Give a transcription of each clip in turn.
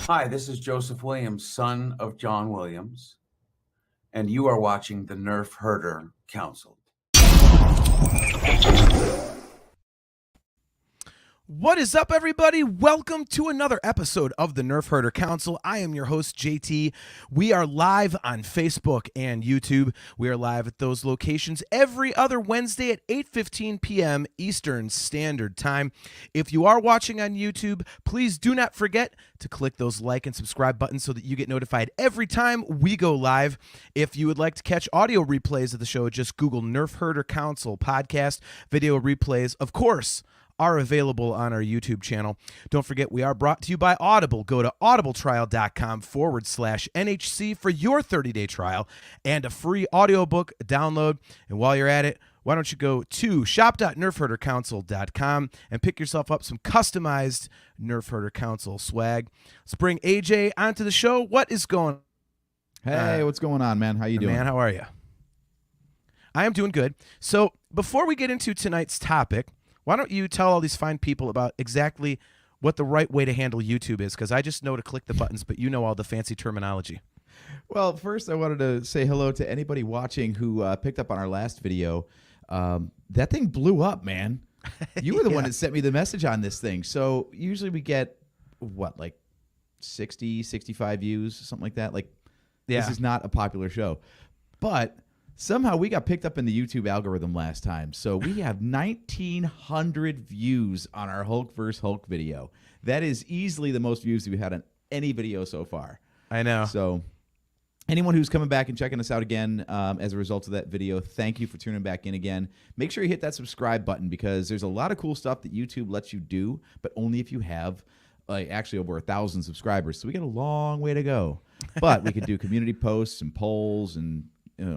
Hi, this is Joseph Williams, son of John Williams, and you are watching the Nerf Herder Council. What is up, everybody? Welcome to another episode of the Nerf Herder Council. I am your host, JT. We are live on Facebook and YouTube. We are live at those locations every other Wednesday at 8:15 p.m. Eastern Standard Time. If you are watching on YouTube, please do not forget to click those like and subscribe buttons so that you get notified every time we go live. If you would like to catch audio replays of the show, just Google Nerf Herder Council podcast. Video replays, of course, are available on our YouTube channel. Don't forget, we are brought to you by Audible. Go to audibletrial.com/NHC for your 30-day trial and a free audiobook download. And while you're at it, why don't you go to shop.nerfherdercouncil.com and pick yourself up some customized Nerf Herder Council swag. Let's bring AJ onto the show. What is going on? Hey, what's going on, man? How you doing? Man, how are you? I am doing good. So before we get into tonight's topic, why don't you tell all these fine people about exactly what the right way to handle YouTube is? Because I just know to click the buttons, but you know all the fancy terminology. Well, first I wanted to say hello to anybody watching who picked up on our last video. That thing blew up, man. You were the one that sent me the message on this thing. So usually we get, what, like 60, 65 views, something like that? This is not a popular show. But somehow we got picked up in the YouTube algorithm last time. So we have 1,900 views on our Hulk vs. Hulk video. That is easily the most views we've had on any video so far. I know. So anyone who's coming back and checking us out again as a result of that video, thank you for tuning back in again. Make sure you hit that subscribe button because there's a lot of cool stuff that YouTube lets you do, but only if you have actually over 1,000 subscribers. So we got a long way to go. But we could do community posts and polls and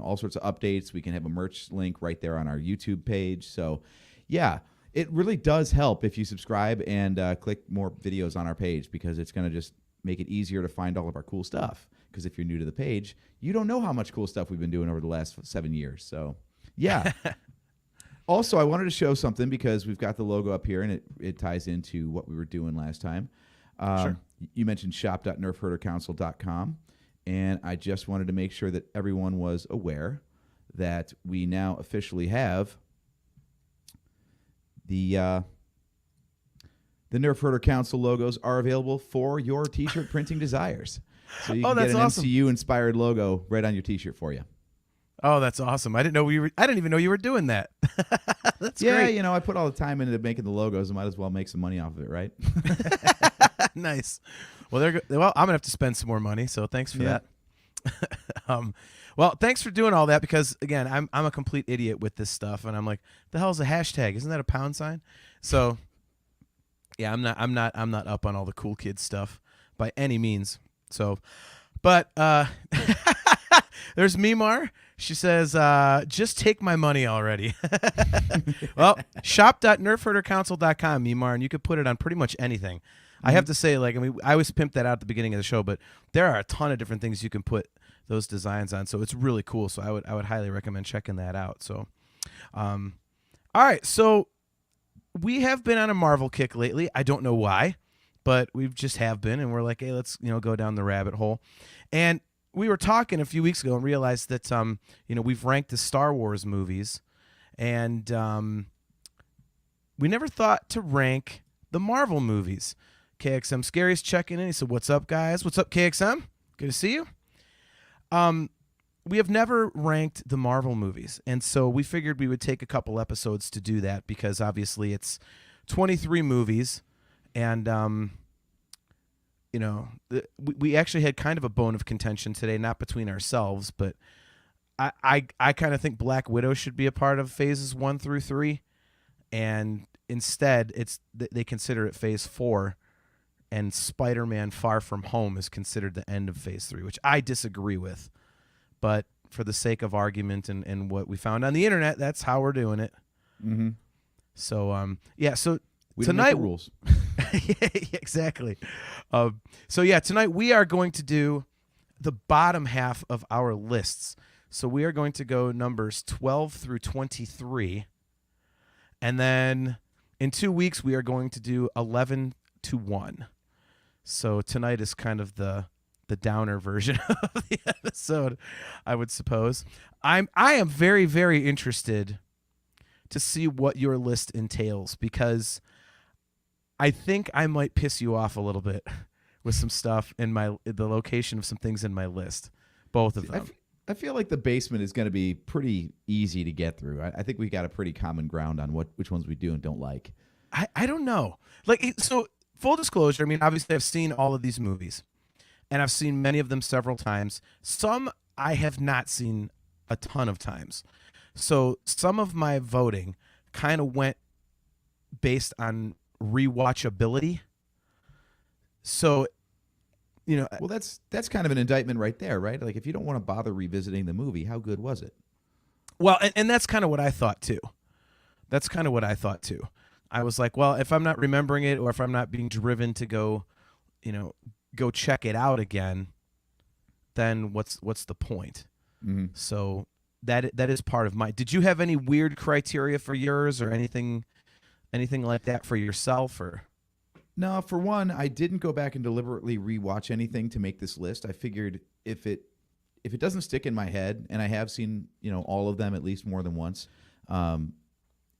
all sorts of updates. We can have a merch link right there on our YouTube page. So, yeah, it really does help if you subscribe and click more videos on our page because it's going to just make it easier to find all of our cool stuff. Because if you're new to the page, you don't know how much cool stuff we've been doing over the last 7 years. So, yeah. Also, I wanted to show something because we've got the logo up here, and it ties into what we were doing last time. Sure. You mentioned shop.nerfherdercouncil.com. And I just wanted to make sure that everyone was aware that we now officially have the Nerf Herder Council logos are available for your T-shirt printing desires. So you can get an awesome. MCU-inspired logo right on your T-shirt for you. Oh, that's awesome. I didn't even know you were doing that. That's great. I put all the time into making the logos. I might as well make some money off of it, right? Nice. Well, I'm gonna have to spend some more money, so thanks for that. Well, thanks for doing all that because again, I'm a complete idiot with this stuff, and I'm like, the hell's a hashtag? Isn't that a pound sign? So, yeah, I'm not up on all the cool kids stuff by any means. So, but there's Mimar. She says, just take my money already. Well, shop.nerfherdercouncil.com, Mimar, and you could put it on pretty much anything. I have to say, I always pimp that out at the beginning of the show, but there are a ton of different things you can put those designs on, so it's really cool. So I would highly recommend checking that out. So, all right, so we have been on a Marvel kick lately. I don't know why, but we just have been, and we're like, hey, let's go down the rabbit hole. And we were talking a few weeks ago and realized that we've ranked the Star Wars movies, and we never thought to rank the Marvel movies. KXM Scary's checking in. He said, what's up, guys? What's up, KXM? Good to see you. We have never ranked the Marvel movies, and so we figured we would take a couple episodes to do that because obviously it's 23 movies, and we actually had kind of a bone of contention today, not between ourselves, but I kind of think Black Widow should be a part of phases 1 through 3, and instead they consider it phase 4. And Spider-Man Far From Home is considered the end of phase 3, which I disagree with. But for the sake of argument and what we found on the internet, that's how we're doing it. Mm-hmm. So, so we tonight, don't make the rules. Yeah, exactly. Tonight we are going to do the bottom half of our lists. So we are going to go numbers 12 through 23. And then in 2 weeks, we are going to do 11 to 1. So tonight is kind of the downer version of the episode, I would suppose. I am very, very interested to see what your list entails, because I think I might piss you off a little bit with some stuff in the location of some things in my list, both of them. I feel like the basement is going to be pretty easy to get through. I think we got a pretty common ground on which ones we do and don't like. I don't know. So full disclosure, I mean, obviously I've seen all of these movies, and I've seen many of them several times. Some I have not seen a ton of times. So some of my voting kind of went based on rewatchability. So, well, that's kind of an indictment right there, right? Like, if you don't want to bother revisiting the movie, how good was it? Well, and that's kind of what I thought too. I was like, well, if I'm not remembering it, or if I'm not being driven to go check it out again, then what's the point? Mm-hmm. So that is part of my. Did you have any weird criteria for yours, or anything like that for yourself, or? No, for one, I didn't go back and deliberately rewatch anything to make this list. I figured if it doesn't stick in my head, and I have seen all of them at least more than once,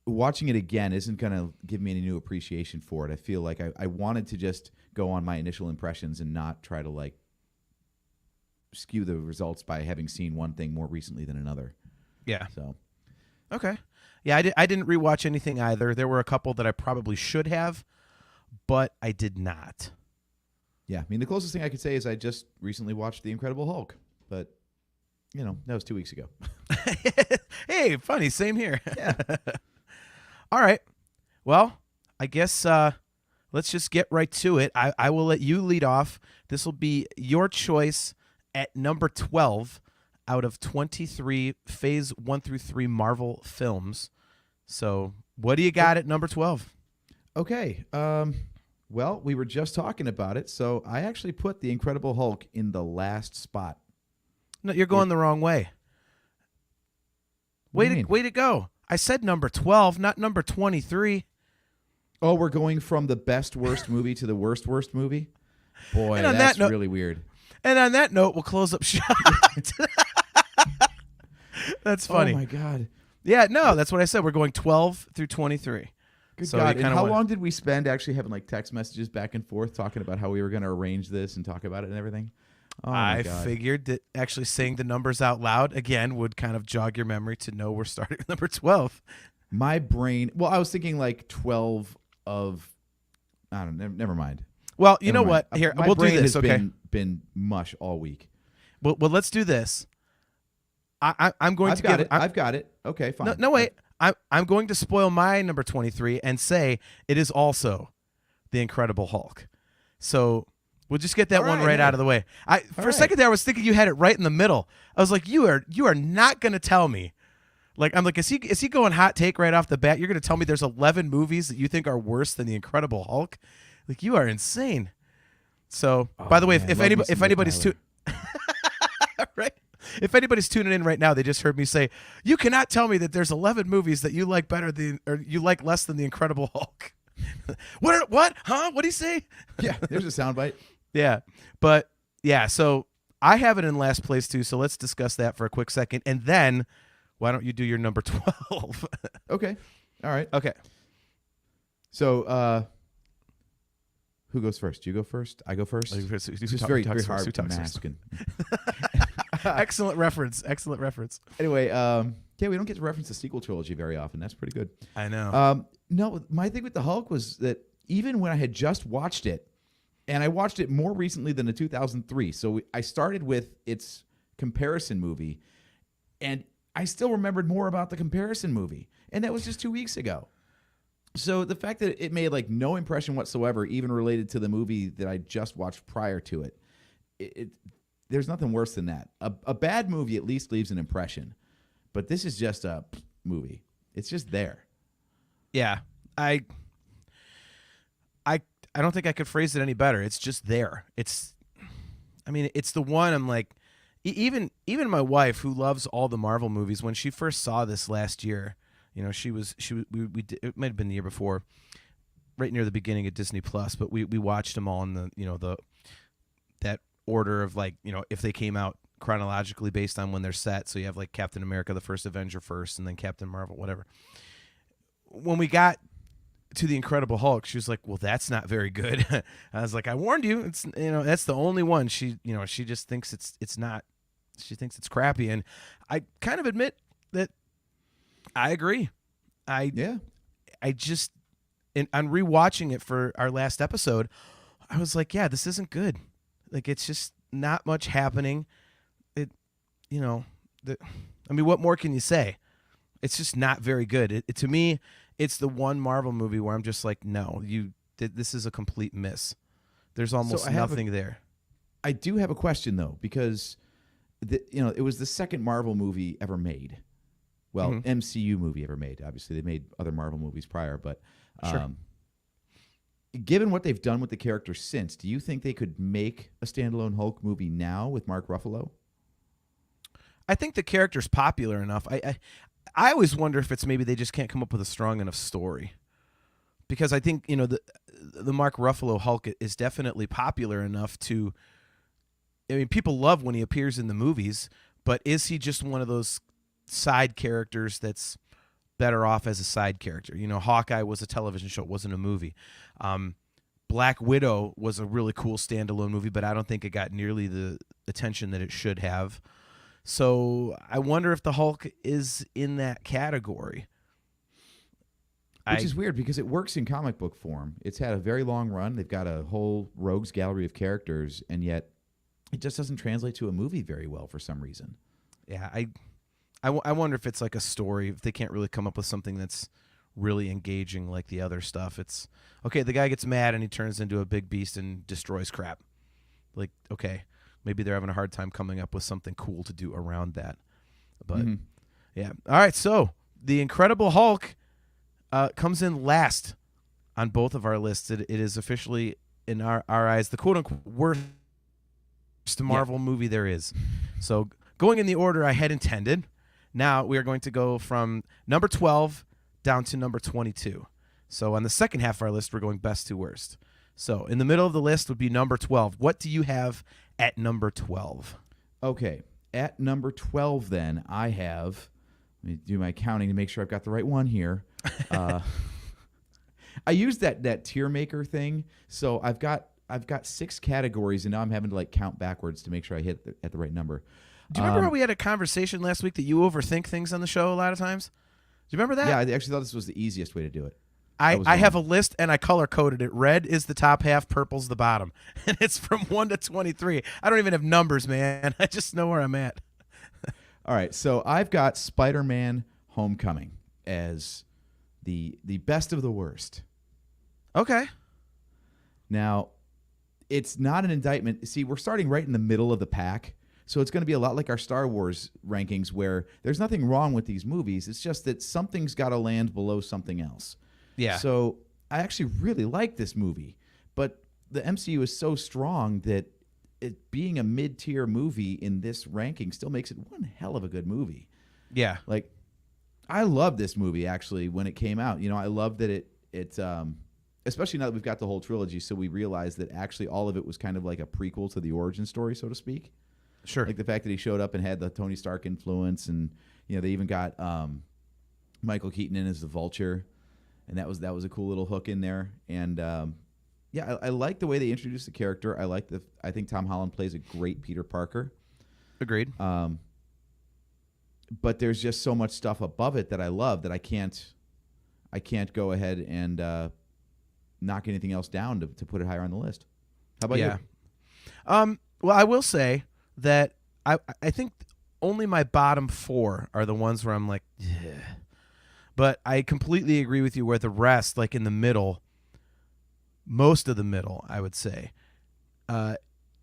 watching it again isn't going to give me any new appreciation for it. I feel like I wanted to just go on my initial impressions and not try to skew the results by having seen one thing more recently than another. Yeah. So. Okay. Yeah, I didn't rewatch anything either. There were a couple that I probably should have, but I did not. Yeah, I mean, the closest thing I could say is I just recently watched The Incredible Hulk, but, that was 2 weeks ago. Hey, funny, same here. Yeah. All right. Well, I guess let's just get right to it. I will let you lead off. This will be your choice at number 12 out of 23 Phase 1 through 3 Marvel films. So what do you got at number 12? Okay. Well, we were just talking about it, so I actually put The Incredible Hulk in the last spot. No, you're going the wrong way. Way to go. I said number 12, not number 23. Oh, we're going from the best worst movie to the worst movie? Boy, that's really weird. And on that note, we'll close up shop. That's funny. Oh, my God. Yeah, no, that's what I said. We're going 12 through 23. Good God. And how long did we spend actually having text messages back and forth talking about how we were going to arrange this and talk about it and everything? Oh, my God. Figured that actually saying the numbers out loud, again, would kind of jog your memory to know we're starting at number 12. My brain, well, I was thinking 12 of, I don't know, never mind. Well, you know what? Here, we'll do this, has been mush all week. Well, let's do this. I'm going to give it. I've got it. Okay, fine. No, wait. I'm going to spoil my number 23 and say it is also The Incredible Hulk. So we'll just get that one right out of the way. For a second there, I was thinking you had it right in the middle. I was like, you are not going to tell me. I'm like, is he going hot take right off the bat? You're going to tell me there's 11 movies that you think are worse than The Incredible Hulk? Like, you are insane. So, by the way, if anybody's right. If anybody's tuning in right now, they just heard me say, you cannot tell me that there's 11 movies that you like better than, or you like less than The Incredible Hulk. What? Huh? What'd he say? Yeah, there's a soundbite. Yeah. But, yeah, so I have it in last place, too, so let's discuss that for a quick second. And then, why don't you do your number 12? Okay. All right. Okay. So, who goes first? You go first? I go first? It's just very hard to mask. Excellent reference. Anyway, we don't get to reference the sequel trilogy very often. That's pretty good. I know. No, my thing with the Hulk was that even when I had just watched it, and I watched it more recently than the 2003, so I started with its comparison movie, and I still remembered more about the comparison movie, and that was just 2 weeks ago. So the fact that it made no impression whatsoever, even related to the movie that I just watched prior to it, there's nothing worse than that. A bad movie at least leaves an impression, but this is just a movie. It's just there. Yeah, I don't think I could phrase it any better. It's just there. It's the one I'm like, even my wife, who loves all the Marvel movies, when she first saw this last year, it might have been the year before. right near the beginning of Disney Plus, but we watched them all in the that order of like, if they came out chronologically based on when they're set. So you have like Captain America, the first Avenger first, and then Captain Marvel, whatever. When we got to the Incredible Hulk, she was like, "Well, that's not very good." I was like, "I warned you. It's that's the only one." She she just thinks it's not. She thinks it's crappy, and I kind of admit that I agree. I just on rewatching it for our last episode, I was like, "Yeah, this isn't good. Like, it's just not much happening." I mean, what more can you say? It's just not very good. To me, it's the one Marvel movie where I'm just like, no, this is a complete miss. There's almost nothing there. I do have a question though, because it was the second Marvel movie ever made. Well, MCU movie ever made. Obviously, they made other Marvel movies prior, but sure. Given what they've done with the character since, do you think they could make a standalone Hulk movie now with Mark Ruffalo? I think the character's popular enough. I always wonder if it's maybe they just can't come up with a strong enough story, because I think the Mark Ruffalo Hulk is definitely popular enough to. I mean, people love when he appears in the movies, but is he just one of those side characters that's better off as a side character? Hawkeye was a television show; it wasn't a movie. Black Widow was a really cool standalone movie, but I don't think it got nearly the attention that it should have. So I wonder if the Hulk is in that category. Which is weird because it works in comic book form. It's had a very long run. They've got a whole rogues gallery of characters, and yet it just doesn't translate to a movie very well for some reason. Yeah, I wonder if it's like a story, if they can't really come up with something that's really engaging like the other stuff. It's, okay, the guy gets mad and he turns into a big beast and destroys crap. Like, okay. Maybe they're having a hard time coming up with something cool to do around that. But, yeah. All right, so the Incredible Hulk comes in last on both of our lists. It is officially, in our eyes, the quote-unquote worst Marvel movie there is. So going in the order I had intended, now we are going to go from number 12 down to number 22. So on the second half of our list, we're going best to worst. So in the middle of the list would be number 12. What do you have at number 12? Okay. At number 12, then, I have, let me do my counting to make sure I've got the right one here. I used that tier maker thing. So I've got 6 categories, and now I'm having to count backwards to make sure I hit at the right number. Do you remember how we had a conversation last week that you overthink things on the show a lot of times? Do you remember that? Yeah, I actually thought this was the easiest way to do it. I have a list, and I color-coded it. Red is the top half, purple's the bottom. And it's from 1 to 23. I don't even have numbers, man. I just know where I'm at. All right, so I've got Spider-Man Homecoming as the best of the worst. Okay. Now, it's not an indictment. See, we're starting right in the middle of the pack, so it's going to be a lot like our Star Wars rankings where there's nothing wrong with these movies. It's just that something's got to land below something else. Yeah. So I actually really like this movie, but the MCU is so strong that it being a mid-tier movie in this ranking still makes it one hell of a good movie. Yeah. I love this movie actually when it came out. I love that it especially now that we've got the whole trilogy, so we realized that actually all of it was kind of like a prequel to the origin story, so to speak. Sure. Like the fact that he showed up and had the Tony Stark influence, and they even got Michael Keaton in as the Vulture. And that was a cool little hook in there. And I like the way they introduced the character. I think Tom Holland plays a great Peter Parker. Agreed. But there's just so much stuff above it that I love that I can't go ahead and knock anything else down to put it higher on the list. How about you? Well, I will say that I think only my bottom 4 are the ones where I'm like, yeah. But I completely agree with you where the rest, like in the middle, most of the middle, I would say,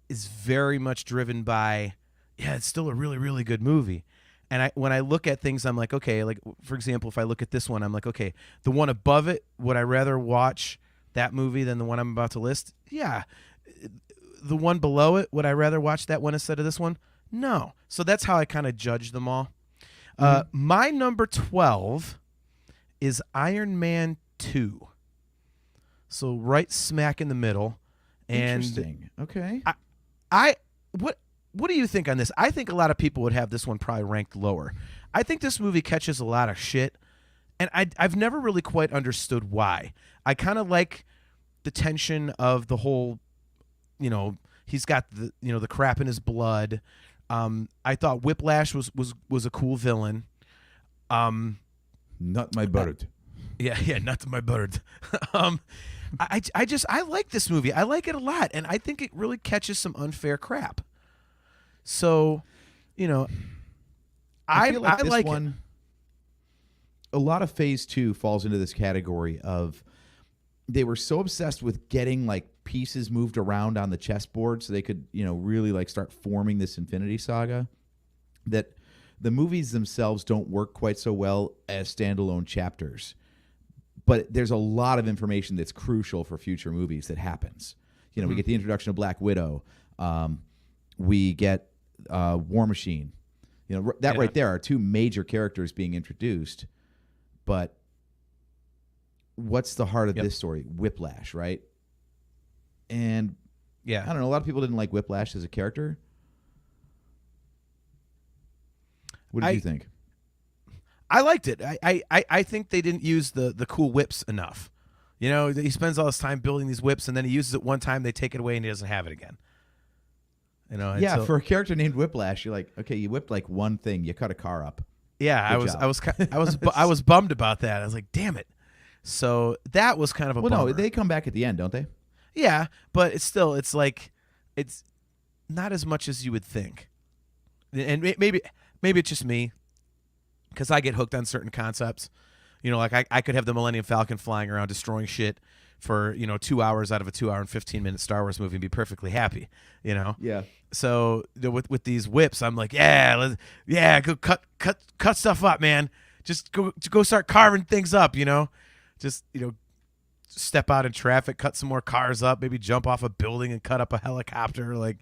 is very much driven by, it's still a really, really good movie. And when I look at things, I'm like, okay, like, for example, if I look at this one, I'm like, okay, the one above it, would I rather watch that movie than the one I'm about to list? Yeah. The one below it, would I rather watch that one instead of this one? No. So that's how I kind of judge them all. My number 12 is Iron Man 2. so right smack in the middle. And Interesting. Okay. I what do you think on this? I think a lot of people would have this one probably ranked lower. I think this movie catches a lot of shit, and I've never really quite understood why. I kind of like the tension of the whole, he's got the crap in his blood. I thought Whiplash was a cool villain. Not my bird. Yeah, not my bird. I like this movie. I like it a lot, and I think it really catches some unfair crap. So, I feel like I this like one. A lot of Phase 2 falls into this category of they were so obsessed with getting like pieces moved around on the chessboard so they could, really like start forming this Infinity Saga that the movies themselves don't work quite so well as standalone chapters. But there's a lot of information that's crucial for future movies that happens. We get the introduction of Black Widow. We get War Machine. Right there are two major characters being introduced. But what's the heart of this story? Whiplash, right? And I don't know. A lot of people didn't like Whiplash as a character. What did you think? I liked it. I think they didn't use the cool whips enough. He spends all his time building these whips, and then he uses it one time, they take it away, and he doesn't have it again. For a character named Whiplash, you're like, okay, you whipped like one thing, you cut a car up. Yeah, I was bummed about that. I was like, damn it. So that was kind of a bummer. No, they come back at the end, don't they? Yeah, but it's like it's not as much as you would think. And maybe it's just me, because I get hooked on certain concepts. Like I could have the Millennium Falcon flying around destroying shit for 2 hours out of a 2 hour and 15-minute Star Wars movie and be perfectly happy. Yeah. So with these whips, I'm like, go cut stuff up, man. Just go start carving things up. Just step out in traffic, cut some more cars up, maybe jump off a building and cut up a helicopter, like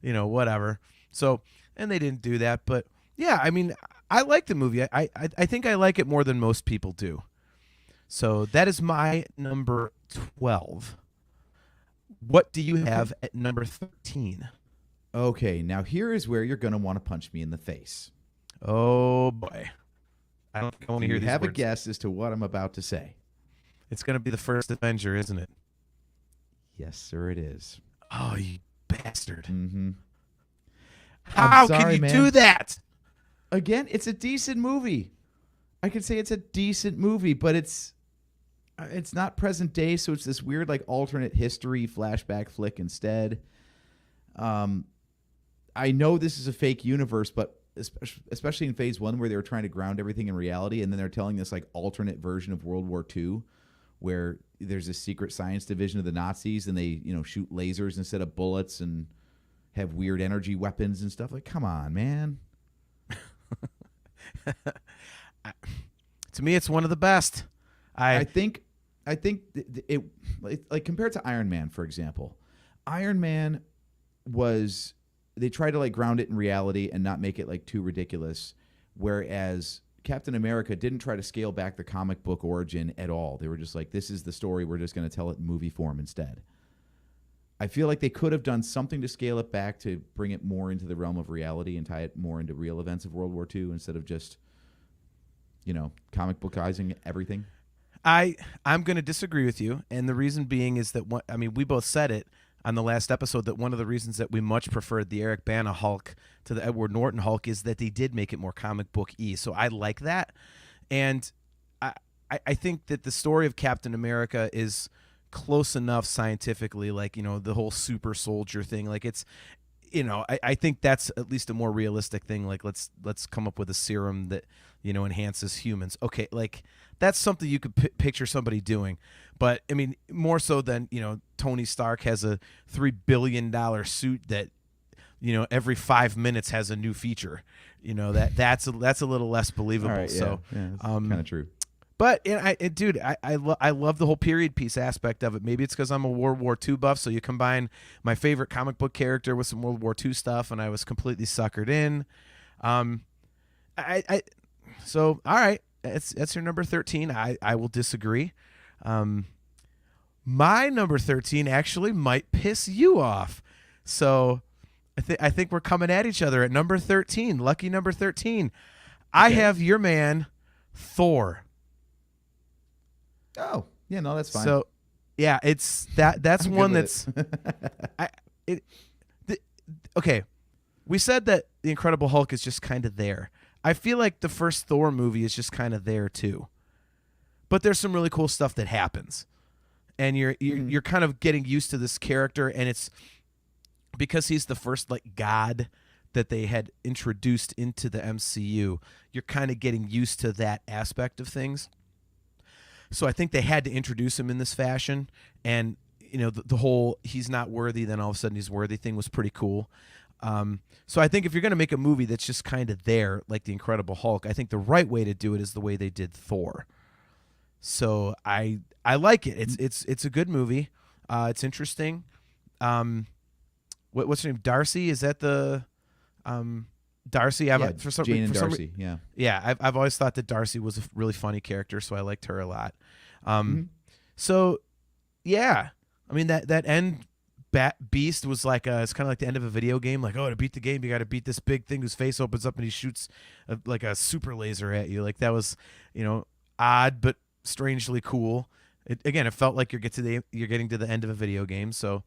whatever. So, and they didn't do that, but yeah, I mean, I like the movie. I think I like it more than most people do. So that is my number 12. What do you have at number 13? Okay, now here is where you're going to want to punch me in the face. Oh, boy. I don't want to hear these have words. A guess as to what I'm about to say. It's going to be the first Avenger, isn't it? Yes, sir, it is. Oh, you bastard. Mm-hmm. How can you do that? Again, it's a decent movie. I could say it's a decent movie, but it's not present day, so it's this weird like alternate history flashback flick instead. I know this is a fake universe, but especially in Phase 1 where they were trying to ground everything in reality, and then they're telling this like alternate version of World War II where there's a secret science division of the Nazis and they shoot lasers instead of bullets and have weird energy weapons and stuff. Like, come on, man. To me, it's one of the best. I think it like compared to Iron Man, for example. Iron Man they tried to like ground it in reality and not make it like too ridiculous, whereas Captain America didn't try to scale back the comic book origin at all. They were just like, this is the story, we're just going to tell it in movie form instead. I feel like they could have done something to scale it back to bring it more into the realm of reality and tie it more into real events of World War II instead of just, comic bookizing everything. I'm going to disagree with you, and the reason being is that we both said it on the last episode that one of the reasons that we much preferred the Eric Bana Hulk to the Edward Norton Hulk is that they did make it more comic book-y. So I like that, and I think that the story of Captain America is close enough scientifically, like the whole super soldier thing. Like it's, I think that's at least a more realistic thing. Like let's come up with a serum that enhances humans. Okay, like that's something you could picture somebody doing. But I mean, more so than Tony Stark has a $3 billion suit that every 5 minutes has a new feature. That's a little less believable. Right, yeah, so that's kind of true. But I love the whole period piece aspect of it. Maybe it's because I'm a World War II buff, so you combine my favorite comic book character with some World War II stuff, and I was completely suckered in. So all right, that's your number 13. I will disagree. My number 13 actually might piss you off. So I think we're coming at each other at number 13. Lucky number 13. I have your man, Thor. Oh, yeah, no, that's fine. So, yeah, it's that's I'm one good that's with okay. We said that the Incredible Hulk is just kind of there. I feel like the first Thor movie is just kind of there too. But there's some really cool stuff that happens. And you're kind of getting used to this character, and it's because he's the first like god that they had introduced into the MCU. You're kind of getting used to that aspect of things. So I think they had to introduce him in this fashion, and the whole he's not worthy, then all of a sudden he's worthy thing was pretty cool. So I think if you're going to make a movie that's just kind of there, like the Incredible Hulk, I think the right way to do it is the way they did Thor. So I like it. It's a good movie. It's interesting. What's her name? Darcy? Is that the Darcy? Jane and Darcy. Yeah. I've always thought that Darcy was a really funny character, so I liked her a lot. So yeah, I mean that end beast was like it's kind of like the end of a video game. Like, oh, to beat the game, you got to beat this big thing whose face opens up and he shoots like a super laser at you. Like that was odd but strangely cool. It felt like you're getting to the end of a video game. So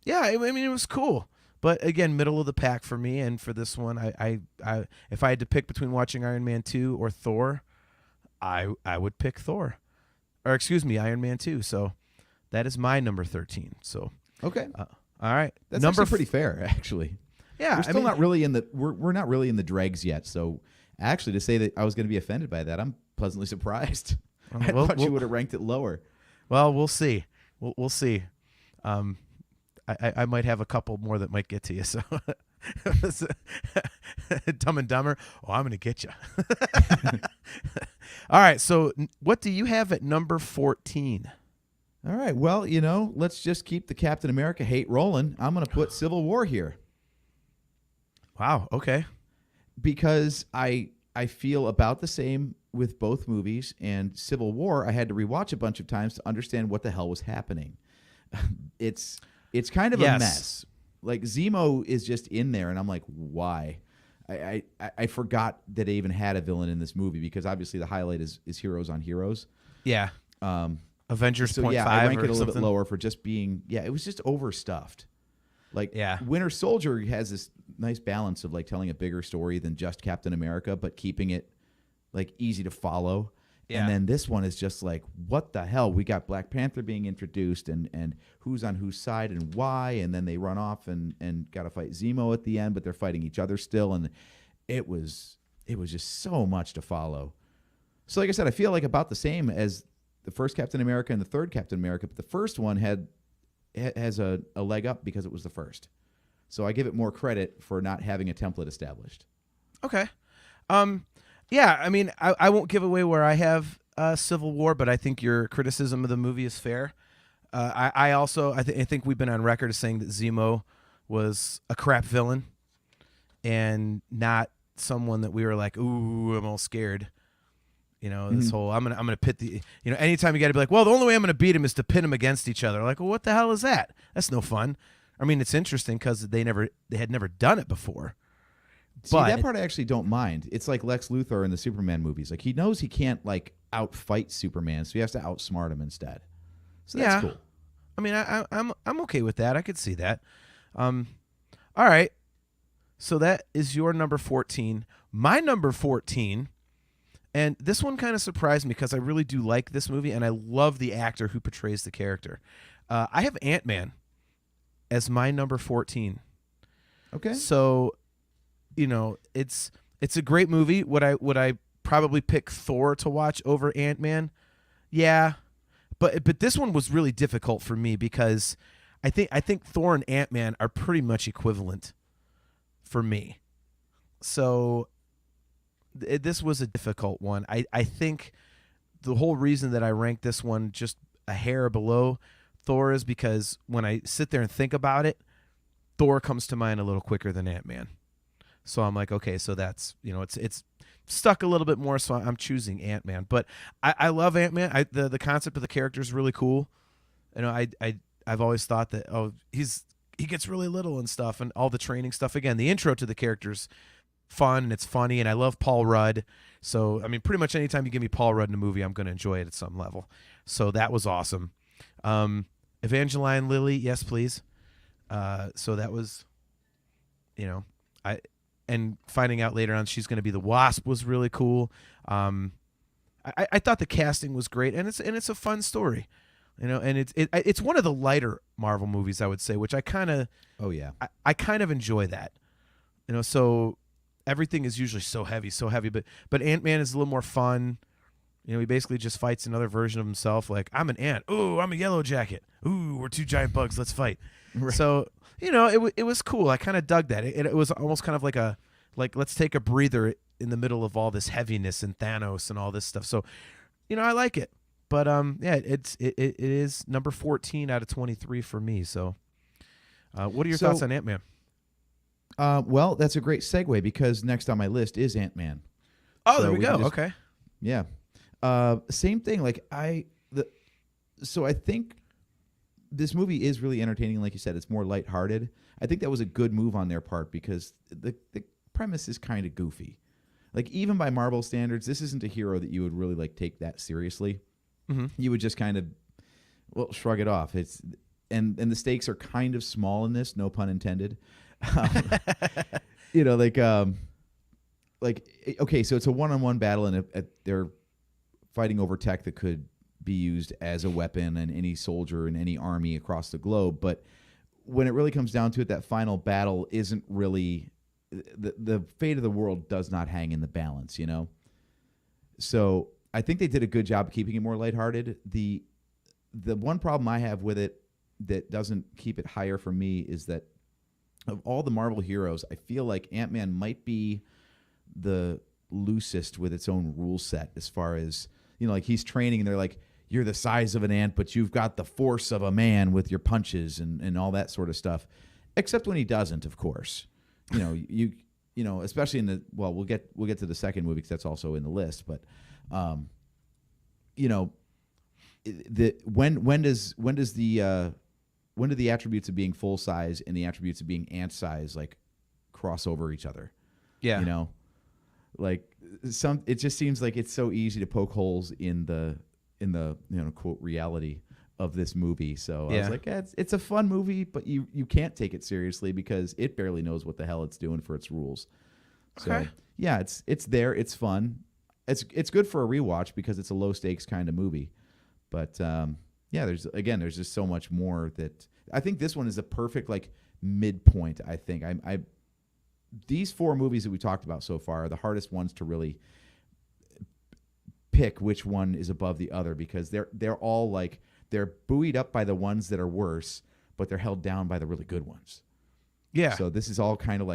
yeah, I mean it was cool. But again, middle of the pack for me. And for this one, I if I had to pick between watching Iron Man 2 or Thor, I would pick Thor, or excuse me, Iron Man 2. So that is my number 13. So okay, all right, that's actually pretty fair, actually. Yeah, we're still not really in the we're not really in the dregs yet. So actually, to say that I was going to be offended by that, I'm pleasantly surprised. I thought you would have ranked it lower. Well, we'll see. We'll see. I might have a couple more that might get to you. So, Dumb and Dumber. Oh, I'm going to get you. All right. So, what do you have at number 14? All right. Well, let's just keep the Captain America hate rolling. I'm going to put Civil War here. Wow. Okay. Because I feel about the same with both movies, and Civil War I had to rewatch a bunch of times to understand what the hell was happening. It's kind of a mess. Like Zemo is just in there, and I'm like, why? I forgot that they even had a villain in this movie, because obviously the highlight is Heroes on Heroes. Yeah. Avengers so .5 yeah, I rank it a little something. bit lower for just being it was just overstuffed. Like yeah. Winter Soldier has this nice balance of like telling a bigger story than just Captain America, but keeping it like easy to follow. Yeah. And then this one is just like, what the hell? We got Black Panther being introduced, and who's on whose side and why, and then they run off and got to fight Zemo at the end, but they're fighting each other still, and it was just so much to follow. So like I said, I feel like about the same as the first Captain America and the third Captain America, but the first one has a leg up because it was the first. So I give it more credit for not having a template established. Okay. Yeah, I mean, I won't give away where I have Civil War, but I think your criticism of the movie is fair. I think we've been on record as saying that Zemo was a crap villain and not someone that we were like, ooh, I'm all scared. This whole I'm gonna pit the anytime you got to be like, well, the only way I'm gonna beat him is to pit him against each other. Like, well, what the hell is that? That's no fun. I mean, it's interesting because they had never done it before. See, that part I actually don't mind. It's like Lex Luthor in the Superman movies. Like, he knows he can't like outfight Superman, so he has to outsmart him instead. So that's cool. I mean, I'm okay with that. I could see that. All right. So that is your number 14. My number 14, and this one kind of surprised me because I really do like this movie, and I love the actor who portrays the character. I have Ant-Man as my number 14. Okay. So, it's a great movie. Would I probably pick Thor to watch over Ant-Man? Yeah. But this one was really difficult for me because I think Thor and Ant-Man are pretty much equivalent for me. So this was a difficult one. I think the whole reason that I ranked this one just a hair below Thor is because when I sit there and think about it, Thor comes to mind a little quicker than Ant-Man. So I'm like, okay, so that's, it's stuck a little bit more, so I'm choosing Ant-Man. But I love Ant-Man. The concept of the character is really cool. I've always thought that he gets really little and stuff, and all the training stuff. Again, the intro to the character's fun and it's funny, and I love Paul Rudd. So I mean, pretty much anytime you give me Paul Rudd in a movie, I'm going to enjoy it at some level. So that was awesome. Evangeline Lilly, yes please. So that was, and finding out later on she's going to be the Wasp was really cool. I thought the casting was great, and it's a fun story, and it's one of the lighter Marvel movies, I would say, which I kind of I kind of enjoy that, so everything is usually so heavy, but Ant-Man is a little more fun. He basically just fights another version of himself, like, I'm an ant, ooh, I'm a yellow jacket, ooh, we're two giant bugs, let's fight. Right. So it was cool. I kind of dug that. It was almost kind of like let's take a breather in the middle of all this heaviness and Thanos and all this stuff. So, I like it. But it is number 14 out of 23 for me. So, what are your thoughts on Ant-Man? Well, that's a great segue because next on my list is Ant-Man. Oh, so there we go. Okay. Yeah. Same thing. So I think this movie is really entertaining. Like you said, it's more lighthearted. I think that was a good move on their part because the premise is kind of goofy. Like, even by Marvel standards, this isn't a hero that you would really take that seriously. Mm-hmm. You would just kind of, shrug it off. And the stakes are kind of small in this, no pun intended. Okay, so it's a one-on-one battle, and they're fighting over tech that could be used as a weapon in any soldier in any army across the globe. But when it really comes down to it, that final battle isn't really the fate of the world does not hang in the balance, So I think they did a good job of keeping it more lighthearted. The one problem I have with it that doesn't keep it higher for me is that of all the Marvel heroes, I feel like Ant-Man might be the loosest with its own rule set as far as, he's training and they're like, you're the size of an ant, but you've got the force of a man with your punches and all that sort of stuff. Except when he doesn't, of course. Especially in we'll get to the second movie because that's also in the list. But, when do the attributes of being full size and the attributes of being ant size cross over each other? Yeah. It just seems like it's so easy to poke holes in the quote reality of this movie. So I was like, it's a fun movie, but you can't take it seriously because it barely knows what the hell it's doing for its rules. Okay. So it's there, it's fun. It's good for a rewatch because it's a low stakes kind of movie. But there's just so much more that I think this one is a perfect midpoint. I think these four movies that we talked about so far are the hardest ones to really pick which one is above the other because they're all they're buoyed up by the ones that are worse, but they're held down by the really good ones. Yeah. So this is all kind of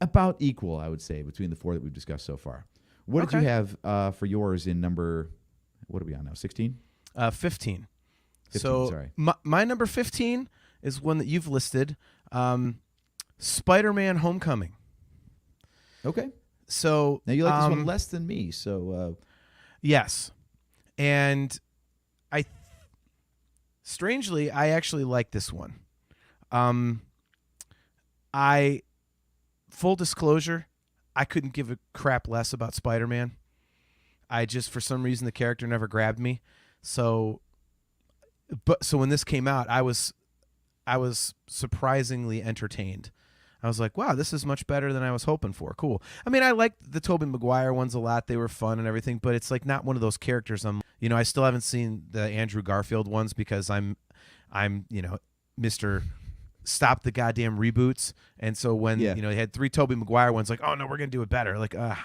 about equal, I would say, between the four that we've discussed so far. What did you have for yours in number? What are we on now? 16? 15. So sorry. My number 15 is one that you've listed. Spider-Man: Homecoming. Okay. So now you like this one less than me, so yes, and strangely, I actually like this one. Full disclosure, I couldn't give a crap less about Spider-Man. I just, for some reason, the character never grabbed me. So when this came out, I was surprisingly entertained. I was like, wow, this is much better than I was hoping for. Cool. I mean, I liked the Tobey Maguire ones a lot. They were fun and everything, but it's not one of those characters. I still haven't seen the Andrew Garfield ones because I'm Mr. Stop the goddamn reboots. And so when, they had 3 Tobey Maguire ones, oh no, we're going to do it better.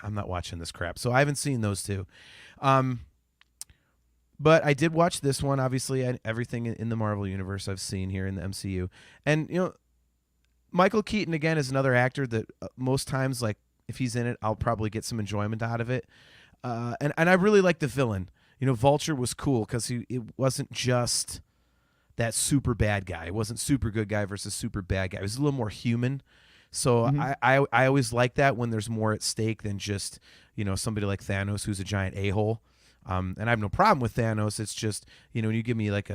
I'm not watching this crap. So I haven't seen those two. But I did watch this one, obviously, everything in the Marvel universe I've seen here in the MCU. And, Michael Keaton, again, is another actor that most times, if he's in it, I'll probably get some enjoyment out of it. And I really like the villain. Vulture was cool because it wasn't just that super bad guy. It wasn't super good guy versus super bad guy. It was a little more human. So I always like that when there's more at stake than just, somebody like Thanos who's a giant a-hole. And I have no problem with Thanos. It's just, when you give me like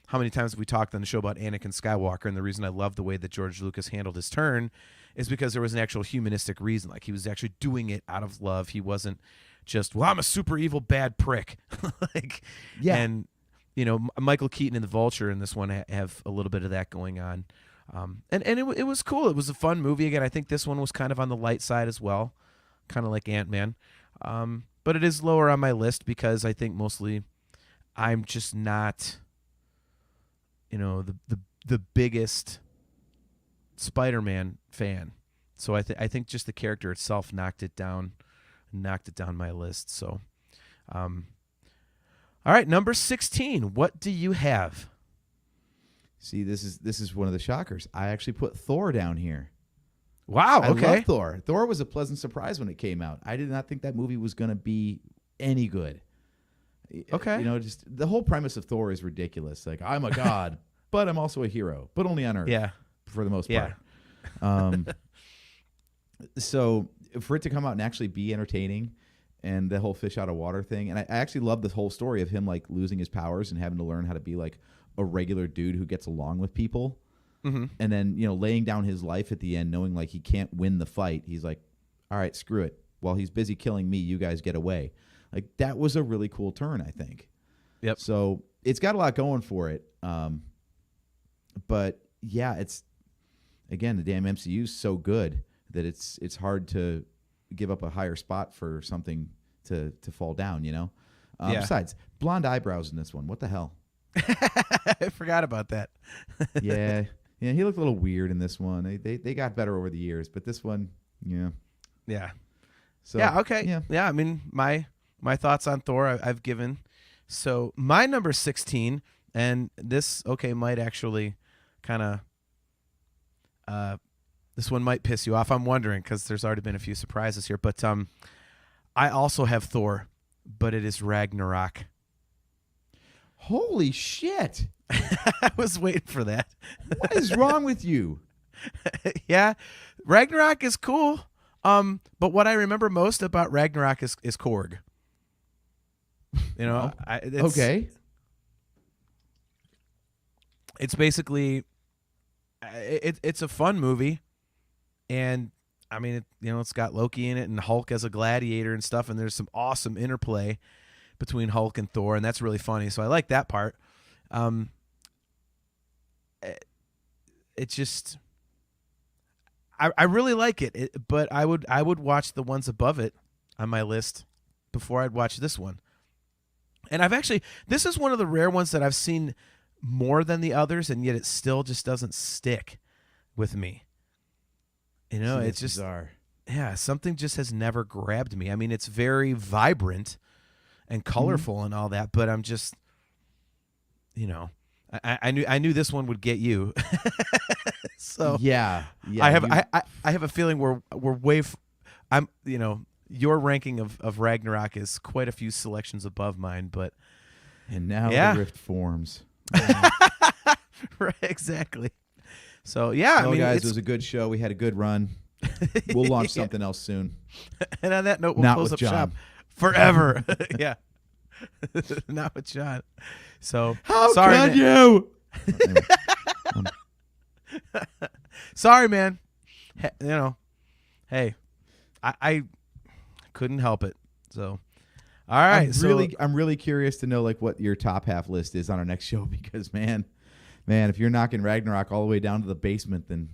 how many times have we talked on the show about Anakin Skywalker? And the reason I love the way that George Lucas handled his turn is because there was an actual humanistic reason. Like, he was actually doing it out of love. He wasn't just, well, I'm a super evil bad prick. And Michael Keaton and the Vulture in this one have a little bit of that going on. And it was cool. It was a fun movie. Again, I think this one was kind of on the light side as well, kind of like Ant-Man. But it is lower on my list because I think mostly I'm just not, the biggest Spider-Man fan. So I think just the character itself knocked it down my list. So, all right, number 16. What do you have? See, this is one of the shockers. I actually put Thor down here. Wow. Okay. I love Thor. Thor was a pleasant surprise when it came out. I did not think that movie was going to be any good. Okay. Just the whole premise of Thor is ridiculous. Like, I'm a god, but I'm also a hero, but only on Earth. Yeah. For the most part. So for it to come out and actually be entertaining, and the whole fish out of water thing, and I actually love this whole story of him like losing his powers and having to learn how to be like a regular dude who gets along with people. Mm-hmm. And then, laying down his life at the end, knowing like he can't win the fight. He's like, all right, screw it. While he's busy killing me, you guys get away. Like, that was a really cool turn, I think. Yep. So it's got a lot going for it. But yeah, it's, again, the damn MCU is so good that it's hard to give up a higher spot for something to fall down, Yeah. Besides, blonde eyebrows in this one. What the hell? I forgot about that. Yeah, he looked a little weird in this one. They got better over the years, but this one, yeah. So yeah. Okay. Yeah. Yeah. I mean, my thoughts on Thor I've given. So my number 16, and this might actually kind of this one might piss you off. I'm wondering because there's already been a few surprises here, but I also have Thor, but it is Ragnarok. Holy shit! I was waiting for that. What is wrong with you? Yeah, Ragnarok is cool. But what I remember most about Ragnarok is Korg. Okay. It's basically it's a fun movie, and I mean, it's got Loki in it and Hulk as a gladiator and stuff, and there's some awesome interplay between Hulk and Thor, and that's really funny. So I like that part. It's just I really like it, but I would watch the ones above it on my list before I'd watch this one. And this is one of the rare ones that I've seen more than the others, and yet it still just doesn't stick with me. It's just bizarre. Yeah, something just has never grabbed me. I mean, it's very vibrant and colorful and all that, but I'm just, I knew this one would get you. So yeah, I have a feeling we're way. Your ranking of Ragnarok is quite a few selections above mine, but and now the rift forms. Right, exactly. So yeah, well, guys, it was a good show. We had a good run. We'll launch something else soon. And on that note, we'll Not close with up John. shop forever. Yeah. Not with John. So How sorry, could man. you? Sorry, man. Hey, I couldn't help it. So, all right. I'm really curious to know like what your top half list is on our next show because man, if you're knocking Ragnarok all the way down to the basement, then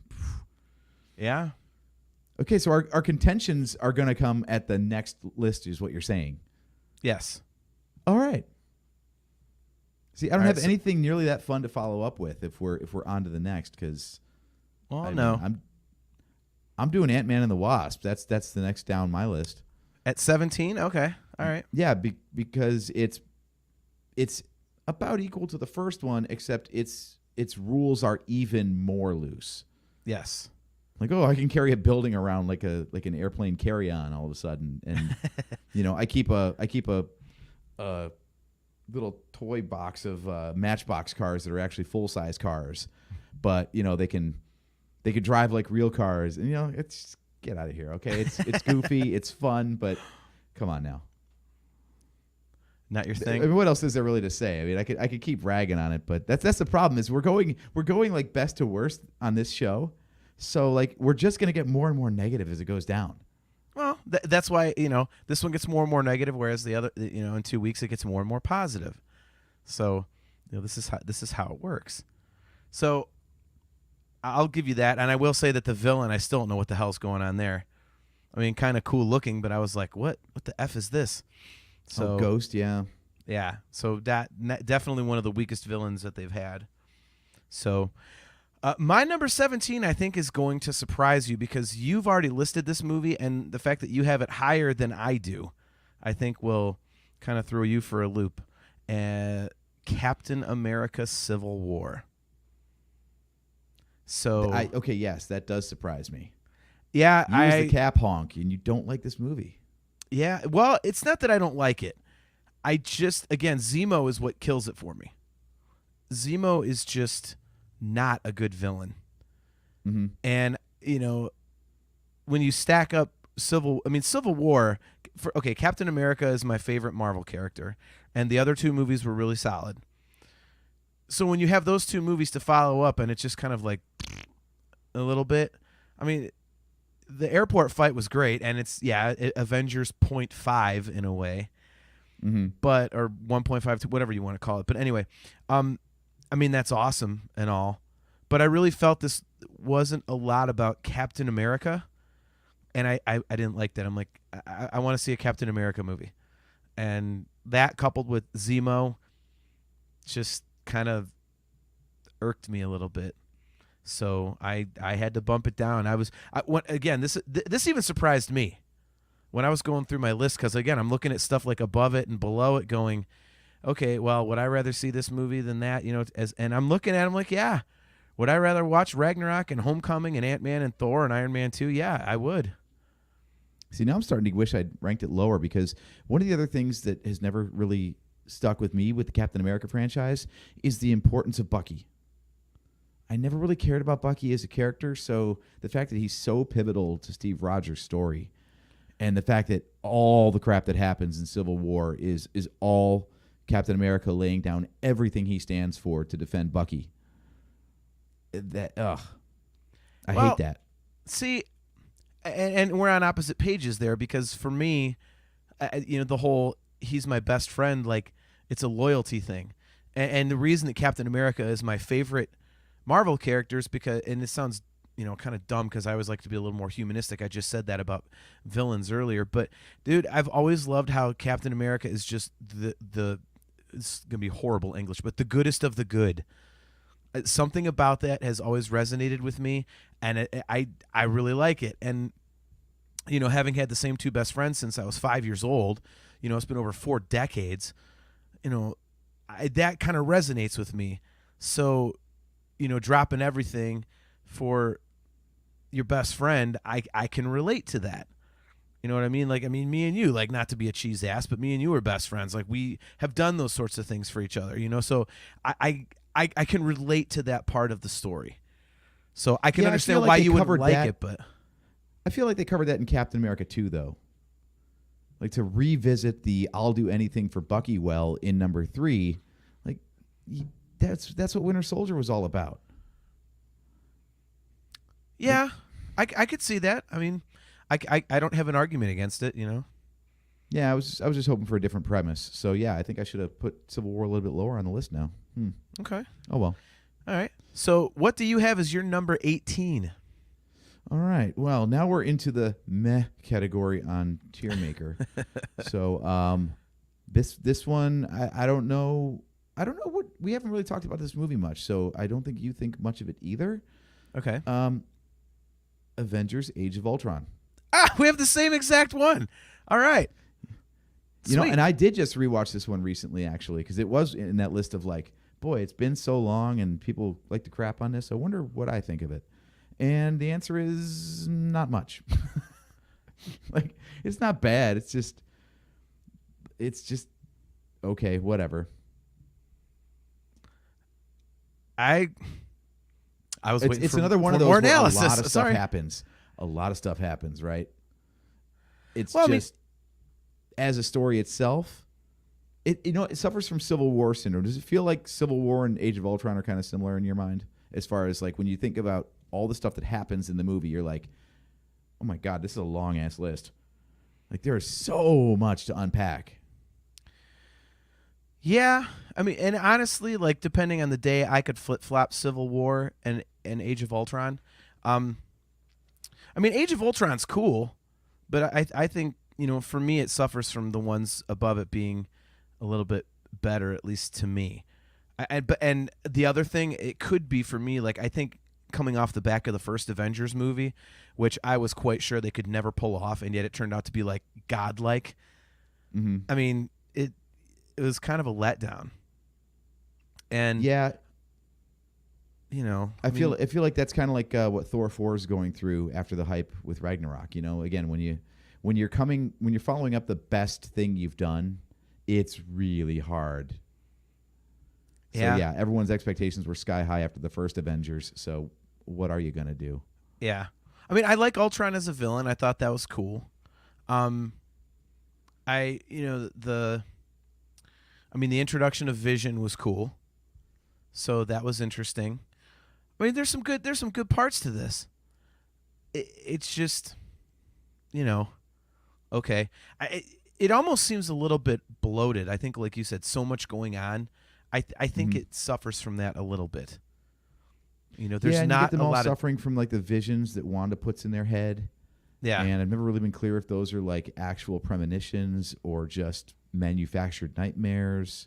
yeah. Okay, so our contentions are going to come at the next list, is what you're saying. Yes. All right. See, I don't All right, have anything nearly that fun to follow up with if we're on to the next because. Well, I'm doing Ant-Man and the Wasp. That's the next down my list. At 17, okay, all right. Yeah, because it's about equal to the first one, except its rules are even more loose. Yes. Like, I can carry a building around like an airplane carry-on all of a sudden, and I keep a little toy box of Matchbox cars that are actually full-size cars, but they can drive like real cars, and it's get out of here, okay? It's goofy, it's fun, but come on now. Not your I thing. mean, what else is there really to say? I mean, I could keep ragging on it, but that's the problem is we're going like best to worst on this show. So like we're just gonna get more and more negative as it goes down. Well, that's why this one gets more and more negative, whereas the other in 2 weeks it gets more and more positive. So this is how it works. So I'll give you that, and I will say that the villain, I still don't know what the hell's going on there. I mean, kind of cool looking, but I was like, what the F is this? So Ghost, yeah. Yeah, so that definitely one of the weakest villains that they've had. So my number 17, I think, is going to surprise you because you've already listed this movie, and the fact that you have it higher than I do, I think will kind of throw you for a loop. Captain America: Civil War. So Okay, yes, that does surprise me. Yeah, you was the Cap honk, and you don't like this movie. Yeah, well, it's not that I don't like it. I just, again, Zemo is what kills it for me. Zemo is just not a good villain. Mm-hmm. And, when you stack up Civil War, Captain America is my favorite Marvel character, and the other two movies were really solid. So when you have those two movies to follow up, and it's just kind of like a little bit, I mean, the airport fight was great, and it's Avengers 0.5 in a way, but or 1.5 whatever you want to call it. But anyway, I mean that's awesome and all, but I really felt this wasn't a lot about Captain America, and I didn't like that. I'm like I want to see a Captain America movie, and that coupled with Zemo, just kind of irked me a little bit. So I had to bump it down. This even surprised me when I was going through my list because, again, I'm looking at stuff like above it and below it going, okay, well, would I rather see this movie than that? And I'm looking at them like, yeah. Would I rather watch Ragnarok and Homecoming and Ant-Man and Thor and Iron Man 2? Yeah, I would. See, now I'm starting to wish I'd ranked it lower because one of the other things that has never really stuck with me with the Captain America franchise is the importance of Bucky. I never really cared about Bucky as a character, so the fact that he's so pivotal to Steve Rogers' story and the fact that all the crap that happens in Civil War is all Captain America laying down everything he stands for to defend Bucky. I hate that. See, and we're on opposite pages there because for me, the whole he's my best friend, like it's a loyalty thing. And the reason that Captain America is my favorite Marvel characters because, and it sounds kind of dumb because I always like to be a little more humanistic. I just said that about villains earlier, but dude, I've always loved how Captain America is just the it's gonna be horrible English, but the goodest of the good. Something about that has always resonated with me, and I really like it. And having had the same two best friends since I was 5 years old, it's been over 4 decades. That kind of resonates with me. So, dropping everything for your best friend, I can relate to that. You know what I mean? Like, me and you, like, not to be a cheese ass, but me and you are best friends. Like, we have done those sorts of things for each other, So I can relate to that part of the story. So I can understand why you wouldn't like it, but I feel like they covered that in Captain America 2, though. Like, to revisit the I'll do anything for Bucky well in number 3, like, that's what Winter Soldier was all about. Yeah, I could see that. I mean, I don't have an argument against it, Yeah, I was just hoping for a different premise. So yeah, I think I should have put Civil War a little bit lower on the list now. Okay. Oh well. All right. So what do you have as your number 18? All right. Well, now we're into the meh category on Tier Maker. So this one I don't know. I don't know what we haven't really talked about this movie much. So I don't think you think much of it either. Okay. Avengers Age of Ultron. We have the same exact one. All right. And I did just rewatch this one recently, actually, because it was in that list of like, boy, it's been so long and people like to crap on this. I wonder what I think of it. And the answer is not much. Like, it's not bad. It's just okay, whatever. I was waiting it's for another one for of those more where analysis. a lot of stuff Sorry. happens. A lot of stuff happens, right? It's Well, just as a story itself, it suffers from Civil War syndrome. Does it feel like Civil War and Age of Ultron are kind of similar in your mind? As far as like when you think about all the stuff that happens in the movie, you're like, oh my God, this is a long ass list. Like there is so much to unpack. Yeah, I mean, and honestly, like depending on the day, I could flip flop Civil War and Age of Ultron. I mean, Age of Ultron's cool, but I think for me it suffers from the ones above it being a little bit better, at least to me. And the other thing, it could be for me, like I think coming off the back of the first Avengers movie, which I was quite sure they could never pull off, and yet it turned out to be like godlike. Mm-hmm. I mean, it was kind of a letdown. And yeah, I feel like that's kind of like what Thor 4 is going through after the hype with Ragnarok. Again, when you're following up the best thing you've done, it's really hard. So yeah, everyone's expectations were sky high after the first Avengers. So what are you gonna do? Yeah, I mean, I like Ultron as a villain. I thought that was cool. The introduction of Vision was cool. So that was interesting. I mean, there's some good parts to this. It's just, okay. It almost seems a little bit bloated. I think, like you said, so much going on. I think it suffers from that a little bit. There's and not you get them a all lot suffering from like the visions that Wanda puts in their head. Yeah. And I've never really been clear if those are like actual premonitions or just manufactured nightmares.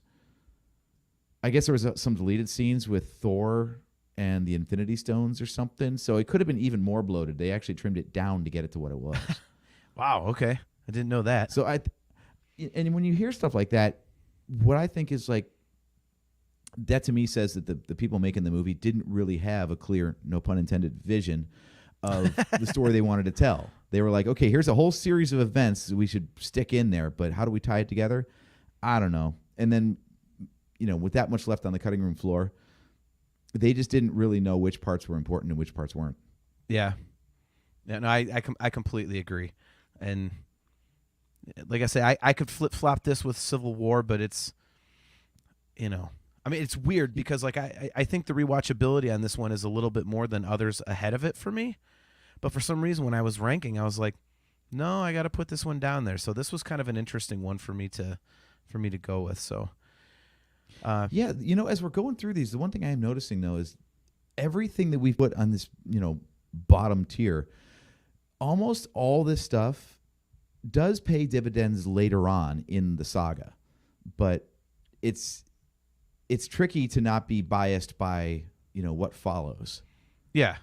I guess there was some deleted scenes with Thor and the Infinity Stones or something. So it could have been even more bloated. They actually trimmed it down to get it to what it was. Wow. Okay. I didn't know that. So and when you hear stuff like that, what I think is like, that to me says that the people making the movie didn't really have a clear, no pun intended, vision of the story they wanted to tell. They were like, okay, here's a whole series of events we should stick in there, but how do we tie it together? I don't know. And then, with that much left on the cutting room floor, they just didn't really know which parts were important and which parts weren't. Yeah. Yeah, no, I completely agree. And like I say, I could flip-flop this with Civil War, but it's, it's weird because like I think the rewatchability on this one is a little bit more than others ahead of it for me. But for some reason, when I was ranking, I was like, no, I got to put this one down there. So this was kind of an interesting one for me to go with. So, yeah, as we're going through these, the one thing I am noticing though is everything that we've put on this, bottom tier, almost all this stuff does pay dividends later on in the saga, but it's tricky to not be biased by what follows. Yeah.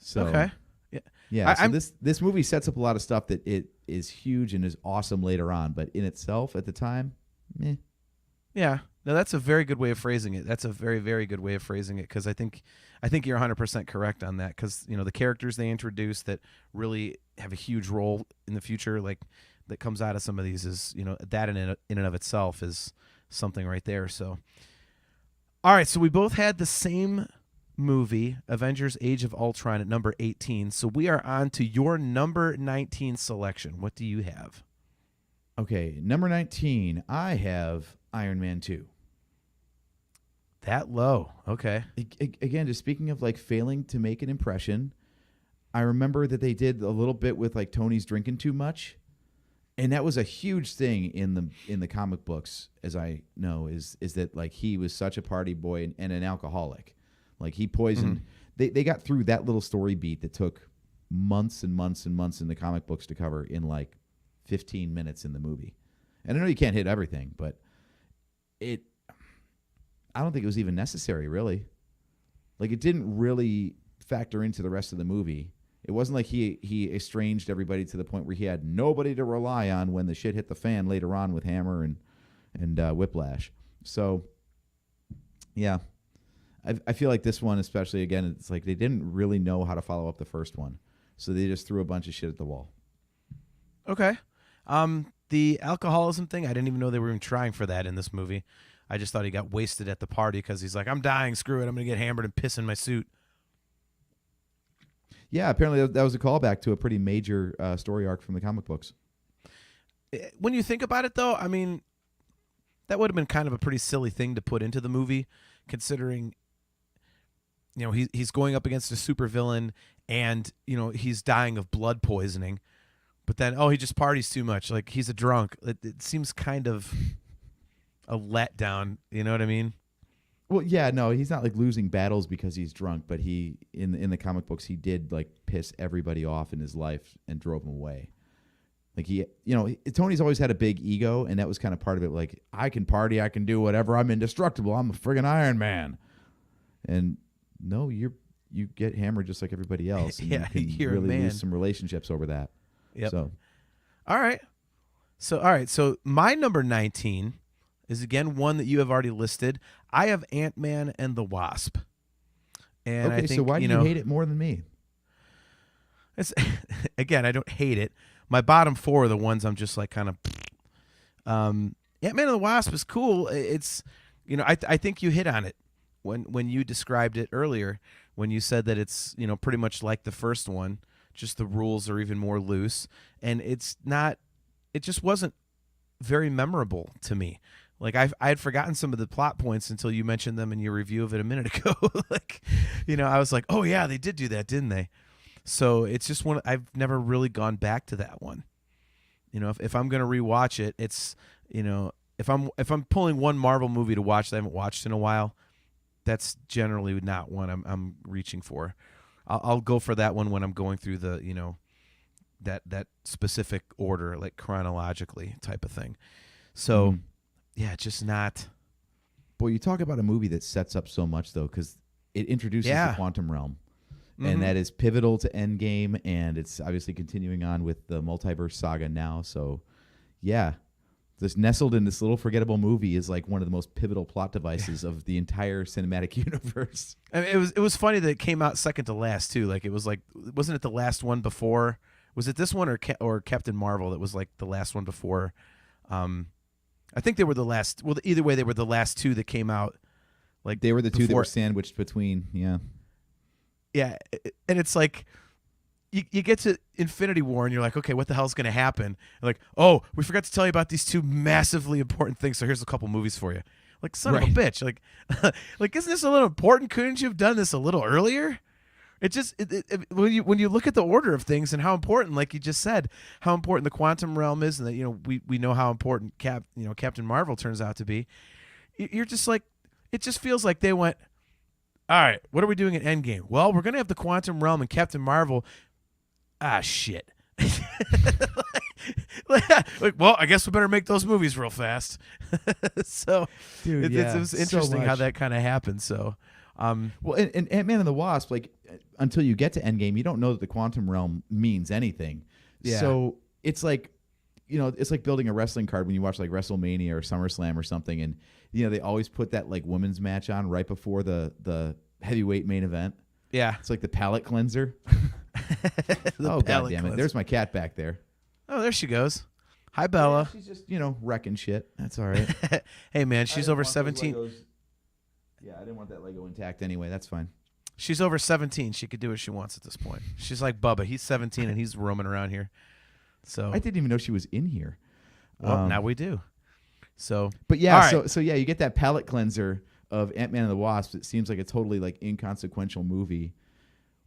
So okay. Yeah. So this movie sets up a lot of stuff that it is huge and is awesome later on, but in itself at the time, meh. Yeah. No, that's a very good way of phrasing it. That's a very, very good way of phrasing it because I think you're 100% correct on that because, the characters they introduce that really have a huge role in the future, like that comes out of some of these is, that in and of itself is something right there. So, all right. So we both had the same movie, Avengers Age of Ultron, at number 18. So we are on to your number 19 selection. What do you have? Okay. Number 19, I have Iron Man 2. That low. Okay. Again, just speaking of like failing to make an impression, I remember that they did a little bit with like Tony's drinking too much. And that was a huge thing in the comic books, as I know, is that like he was such a party boy and an alcoholic. Like he poisoned. They got through that little story beat that took months and months and months in the comic books to cover in like 15 minutes in the movie. And I know you can't hit everything, but I don't think it was even necessary, really. Like it didn't really factor into the rest of the movie. It wasn't like he estranged everybody to the point where he had nobody to rely on when the shit hit the fan later on with Hammer and Whiplash. So, yeah, I feel like this one especially, again, it's like they didn't really know how to follow up the first one. So they just threw a bunch of shit at the wall. Okay. The alcoholism thing, I didn't even know they were even trying for that in this movie. I just thought he got wasted at the party because he's like, I'm dying, screw it, I'm going to get hammered and piss in my suit. Yeah, apparently that was a callback to a pretty major story arc from the comic books. When you think about it, though, I mean, that would have been kind of a pretty silly thing to put into the movie, considering, you know, he's going up against a supervillain and, you know, he's dying of blood poisoning. But then, he just parties too much. Like, he's a drunk. It seems kind of a letdown. You know what I mean? Well, yeah, no, he's not like losing battles because he's drunk, but he in the comic books he did like piss everybody off in his life and drove them away. Like Tony's always had a big ego, and that was kind of part of it. Like, I can party, I can do whatever, I'm indestructible, I'm a friggin' Iron Man. And no, you get hammered just like everybody else. And Yeah, you you're can a really man. lose some relationships over that. Yep. So, All right. So my number 19 is again one that you have already listed. I have Ant-Man and the Wasp. And okay, I think, so why do you hate it more than me? It's, again, I don't hate it. My bottom 4 are the ones I'm just like kind of. Ant-Man and the Wasp is cool. It's, you know, I think you hit on it when you described it earlier, when you said that it's, you know, pretty much like the first one, just the rules are even more loose, and it just wasn't very memorable to me. Like, I had forgotten some of the plot points until you mentioned them in your review of it a minute ago. Like, you know, I was like, oh yeah, they did do that, didn't they? So it's just one, I've never really gone back to that one. You know, if I'm going to rewatch it, it's, you know, if I'm pulling one Marvel movie to watch that I haven't watched in a while, that's generally not one I'm reaching for. I'll go for that one when I'm going through the, you know, that specific order, like chronologically type of thing. So, yeah, just not. Boy, you talk about a movie that sets up so much, though, because it introduces the quantum realm. And that is pivotal to Endgame, and it's obviously continuing on with the multiverse saga now. So, yeah, this nestled in this little forgettable movie is like one of the most pivotal plot devices of the entire cinematic universe. I mean, it was funny that it came out second to last too. Like, it was like, wasn't it the last one before? Was it this one or Captain Marvel that was like the last one before? I think they were the last. Well, either way, they were the last two that came out. Like, they were the two that before, were sandwiched between. Yeah. Yeah, and it's like you get to Infinity War and you're like, okay, what the hell's going to happen? And like, oh, we forgot to tell you about these two massively important things, so here's a couple movies for you. Like, son of a bitch. Like, like, isn't this a little important? Couldn't you have done this a little earlier? It just when you look at the order of things and how important, like you just said, how important the quantum realm is, and that, you know, we know how important Captain Marvel turns out to be. You're just like, it just feels like they went, all right, what are we doing at Endgame? Well, we're going to have the quantum realm and Captain Marvel. Ah, shit. Like, well, I guess we better make those movies real fast. So, Dude, it was interesting how that kind of happened. So, well, and Ant-Man and the Wasp, like, until you get to Endgame, you don't know that the quantum realm means anything. Yeah. So it's like, you know, it's like building a wrestling card when you watch like WrestleMania or SummerSlam or something, and you know they always put that like women's match on right before the heavyweight main event. yeah. It's like the palate cleanser. The God damn it! cleanser. There's my cat back there. Oh, there she goes. Hi, Bella. Yeah, she's just, you know, wrecking shit. That's all right. Hey, man, she's over 17. Yeah, I didn't want that Lego intact anyway. That's fine. She's over 17. She could do what she wants at this point. She's like Bubba. He's 17 and he's roaming around here. So I didn't even know she was in here. Well, now we do. So, but yeah, all right. so yeah, you get that palate cleanser of Ant-Man and the Wasp. It seems like a totally like inconsequential movie.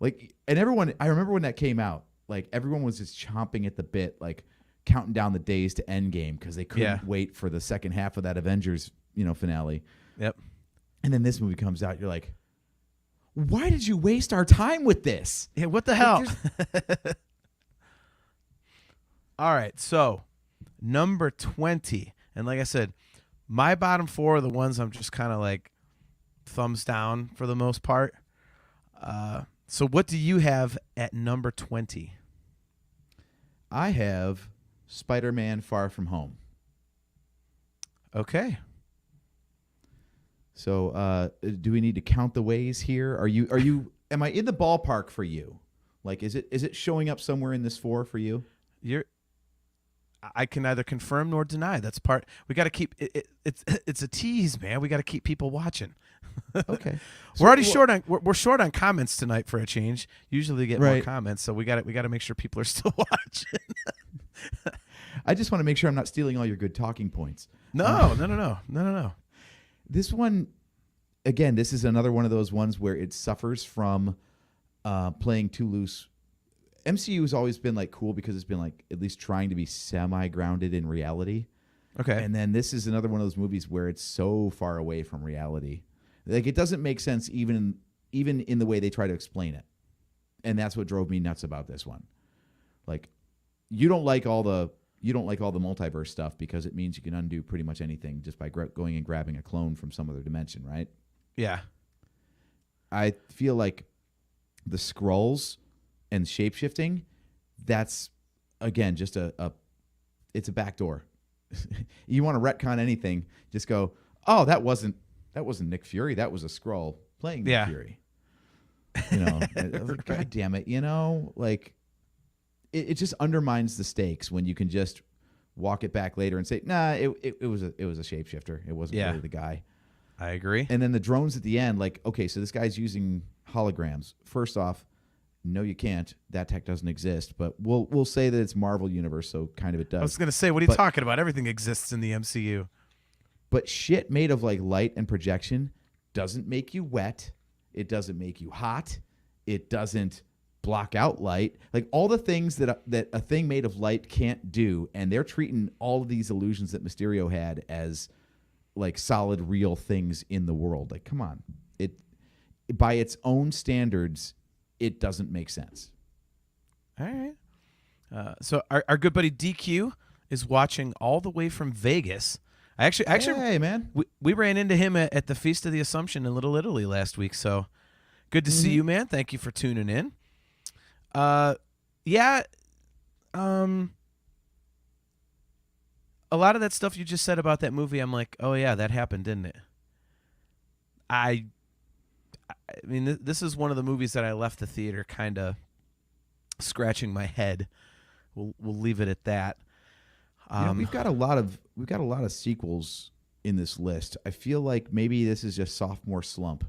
Like, and everyone, I remember when that came out, like everyone was just chomping at the bit, like counting down the days to Endgame because they couldn't wait for the second half of that Avengers, you know, finale. Yep. And then this movie comes out, you're like, why did you waste our time with this? Yeah, what the hell? All right, so number 20. And like I said, my bottom 4 are the ones I'm just kind of like thumbs down for the most part. So what do you have at number 20? I have Spider-Man Far From Home. Okay. So do we need to count the ways here? Are you am I in the ballpark for you? Like, is it showing up somewhere in this 4 for you? I can neither confirm nor deny. That's part. We got to keep it's a tease, man. We got to keep people watching. Okay. We're already short on we're short on comments tonight for a change. Usually we get more Right. comments, so we got to make sure people are still watching. I just want to make sure I'm not stealing all your good talking points. No. This one, again, this is another one of those ones where it suffers from playing too loose. MCU has always been like cool because it's been like at least trying to be semi-grounded in reality. Okay. And then this is another one of those movies where it's so far away from reality. Like it doesn't make sense even in the way they try to explain it. And that's what drove me nuts about this one. Like you don't like all the multiverse stuff because it means you can undo pretty much anything just by going and grabbing a clone from some other dimension, right? Yeah. I feel like the Skrulls and shapeshifting, that's again just it's a backdoor. You want to retcon anything, just go, oh, that wasn't Nick Fury, that was a Skrull playing Nick Fury. You know, God damn it, you know, like it just undermines the stakes when you can just walk it back later and say, nah, it was a shapeshifter. It wasn't really the guy. I agree. And then the drones at the end, like, okay, so this guy's using holograms. First off, no, you can't. That tech doesn't exist. But we'll say that it's Marvel Universe, so kind of it does. I was going to say, what are you talking about? Everything exists in the MCU. But shit made of like light and projection doesn't make you wet. It doesn't make you hot. It doesn't block out light. Like all the things that a thing made of light can't do, and they're treating all of these illusions that Mysterio had as like solid, real things in the world. Like, come on. It by its own standards, it doesn't make sense. All right. So our good buddy DQ is watching all the way from Vegas. Actually, hey man, we ran into him at the Feast of the Assumption in Little Italy last week. So good to see you, man. Thank you for tuning in. Yeah. A lot of that stuff you just said about that movie, I'm like, oh yeah, that happened, didn't it? I mean, this is one of the movies that I left the theater kind of scratching my head. We'll leave it at that. We've got a lot of sequels in this list. I feel like maybe this is just sophomore slump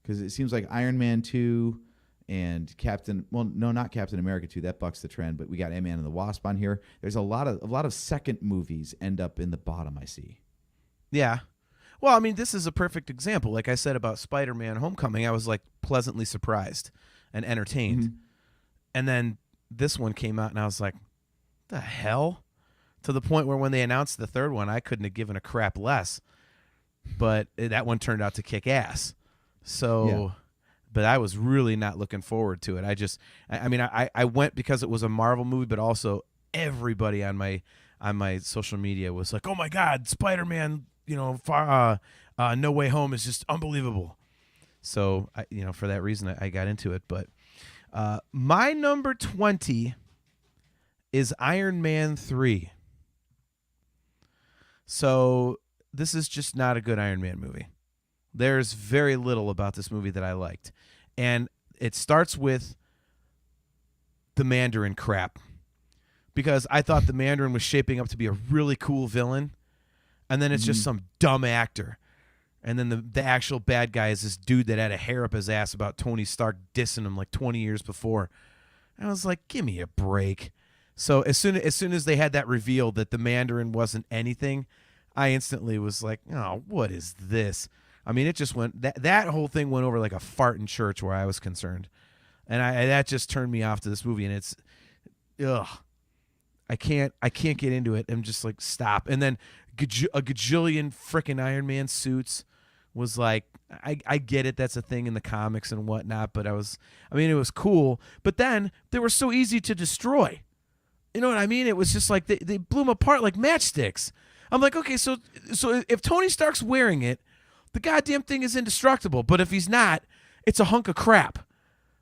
because it seems like Iron Man 2 and not Captain America 2. That bucks the trend. But we got Ant-Man and the Wasp on here. There's a lot of second movies end up in the bottom. I see. Yeah. Well, I mean, this is a perfect example. Like I said about Spider-Man Homecoming, I was like pleasantly surprised and entertained. Mm-hmm. And then this one came out and I was like, the hell? To the point where when they announced the third one, I couldn't have given a crap less. But that one turned out to kick ass. So, but I was really not looking forward to it. I went because it was a Marvel movie, but also everybody on my social media was like, oh my God, Spider-Man, No Way Home is just unbelievable. So, for that reason, I got into it. But my number 20 is Iron Man 3. So this is just not a good Iron Man movie. There's very little about this movie that I liked. And it starts with the Mandarin crap. Because I thought the Mandarin was shaping up to be a really cool villain. And then it's just some dumb actor. And then the actual bad guy is this dude that had a hair up his ass about Tony Stark dissing him like 20 years before. And I was like, give me a break. So as soon as they had that reveal that the Mandarin wasn't anything, I instantly was like, oh, what is this? I mean, it just went that whole thing went over like a fart in church where I was concerned. And that just turned me off to this movie. And it's, I can't get into it. I'm just like, stop. And then a gajillion frickin' Iron Man suits was like, I get it. That's a thing in the comics and whatnot. But it was cool. But then they were so easy to destroy. You know what I mean? It was just like they blew them apart like matchsticks. I'm like, okay, so if Tony Stark's wearing it, the goddamn thing is indestructible. But if he's not, it's a hunk of crap.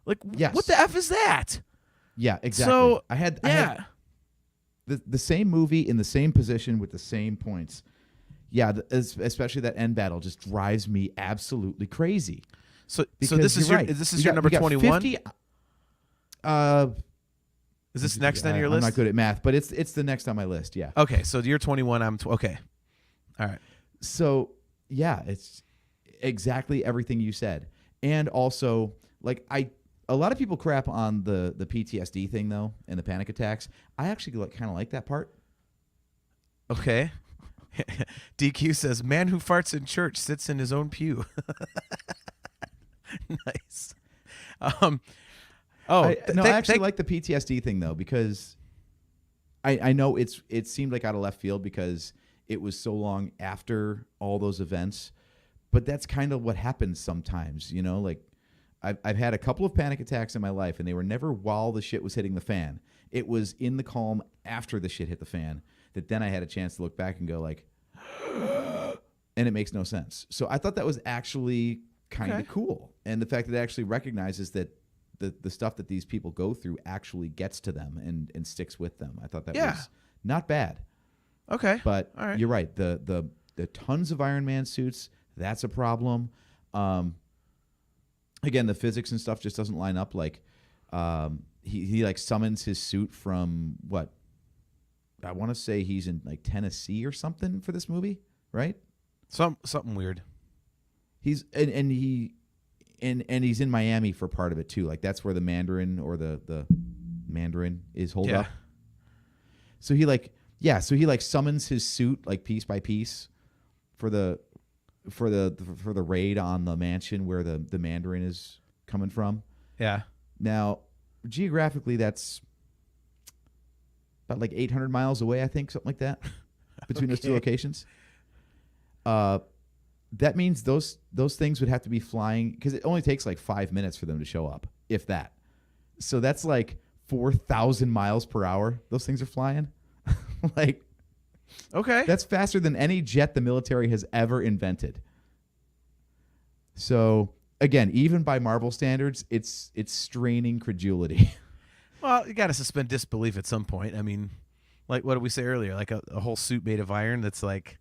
Like, what the F is that? Yeah, exactly. So, I had the same movie in the same position with the same points. Yeah, especially that end battle just drives me absolutely crazy. So this is your number 21? Is this next on your list? I'm not good at math, but it's the next on my list, yeah. Okay, so you're 21, I'm okay. All right. So, yeah, it's exactly everything you said. And also, like a lot of people crap on the PTSD thing though and the panic attacks. I actually kind of like that part. Okay. DQ says, "Man who farts in church sits in his own pew." Nice. I actually like the PTSD thing though, because I know it seemed like out of left field because it was so long after all those events, but that's kind of what happens sometimes, you know. Like I've had a couple of panic attacks in my life, and they were never while the shit was hitting the fan. It was in the calm after the shit hit the fan that then I had a chance to look back and go like, and it makes no sense. So I thought that was actually kind of cool, and the fact that it actually recognizes that the stuff that these people go through actually gets to them and sticks with them. I thought that was not bad. Okay, but all right. You're right. The tons of Iron Man suits, that's a problem. Again, the physics and stuff just doesn't line up. Like he like summons his suit from what I want to say he's in like Tennessee or something for this movie, right? Something weird. He's and he's in Miami for part of it too. Like that's where the Mandarin or the Mandarin is holed up. So he summons his suit like piece by piece for the raid on the mansion where the Mandarin is coming from. Yeah. Now, geographically, that's about like 800 miles away, I think, something like that, between those two locations. That means those things would have to be flying, because it only takes like 5 minutes for them to show up, if that. So that's like 4,000 miles per hour those things are flying. Like, okay, that's faster than any jet the military has ever invented. So again, even by Marvel standards, it's straining credulity. Well, you got to suspend disbelief at some point. I mean, like what did we say earlier? Like a whole suit made of iron that's like,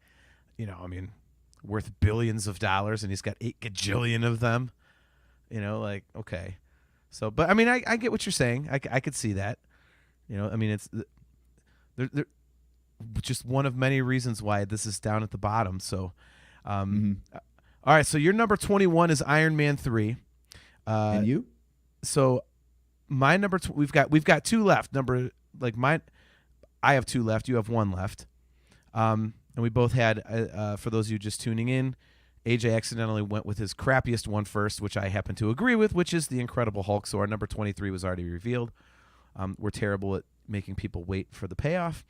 you know, I mean, worth billions of dollars, and he's got 8 gajillion of them. You know, like, okay. So, but I mean, I get what you're saying. I could see that. You know, I mean, it's they're just one of many reasons why this is down at the bottom. So, all right. So your number 21 is Iron Man 3. And you? So my number we've got 2 left. I have 2 left. You have 1 left. And we both had, for those of you just tuning in, AJ accidentally went with his crappiest one first, which I happen to agree with, which is the Incredible Hulk. So our number 23 was already revealed. We're terrible at making people wait for the payoff.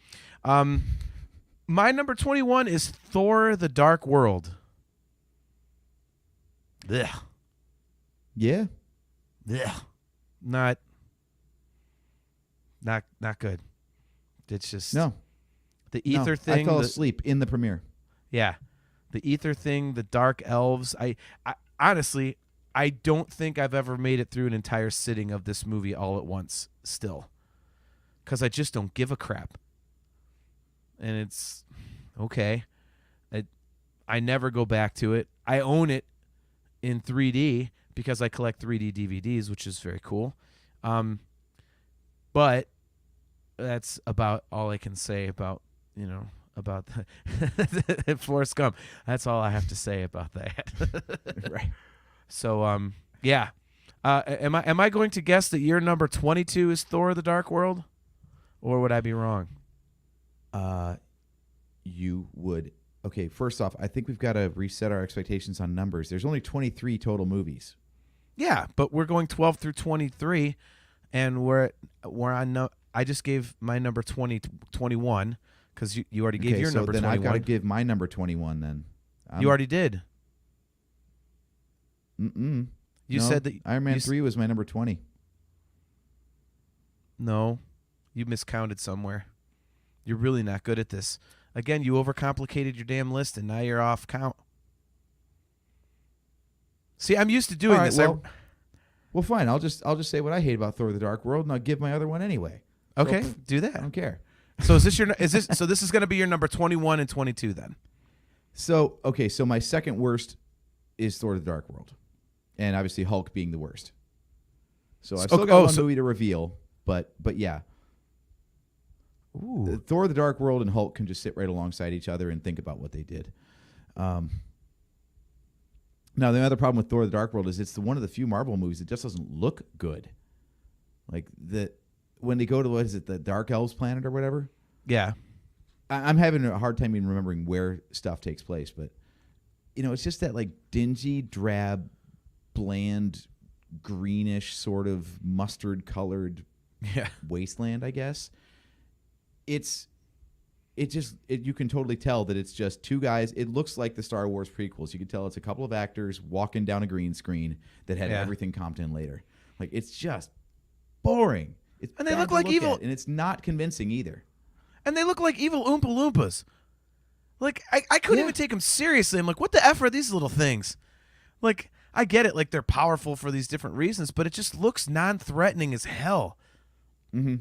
My number 21 is Thor: The Dark World. Ugh. Yeah. Ugh. Not good. It's just the ether thing. I fell asleep in the premiere. Yeah. The ether thing, the dark elves. I honestly, I don't think I've ever made it through an entire sitting of this movie all at once still. Because I just don't give a crap. And it's okay. I never go back to it. I own it in 3D because I collect 3D DVDs, which is very cool. But that's about all I can say about, you know, about the Forrest Gump. That's all I have to say about that. Right. So, yeah. Am I going to guess that your number 22 is Thor: The Dark World? Or would I be wrong? You would. Okay, first off, I think we've got to reset our expectations on numbers. There's only 23 total movies. Yeah, but we're going 12 through 23, and we're on. No, I just gave my number 21 because you already gave your number 21. Then I've got to give my number 21 then. You already did. You said that Iron Man 3 was my number 20. No, you miscounted somewhere. You're really not good at this. Again, you overcomplicated your damn list, and now you're off count. See, I'm used to doing this. Well, fine. I'll just say what I hate about Thor: The Dark World, and I'll give my other one anyway. Okay, do that. I don't care. So is this so this is going to be your number 21 and 22 then? So my second worst is Thor: The Dark World, and obviously Hulk being the worst. So I've still got one movie to reveal, but yeah. Ooh. Thor: The Dark World and Hulk can just sit right alongside each other and think about what they did. Now, the other problem with Thor: The Dark World is it's one of the few Marvel movies that just doesn't look good. Like when they go to what is it, the Dark Elves planet or whatever? Yeah. I'm having a hard time even remembering where stuff takes place, but it's just that like dingy, drab, bland, greenish sort of mustard colored wasteland, I guess. You can totally tell that it's just two guys. It looks like the Star Wars prequels. You can tell it's a couple of actors walking down a green screen that had everything comped in later. Like, it's just boring. And they look like evil, and it's not convincing either. And they look like evil Oompa Loompas. Like, I couldn't even take them seriously. I'm like, what the F are these little things? Like, I get it. Like, they're powerful for these different reasons, but it just looks non-threatening as hell. Mm-hmm.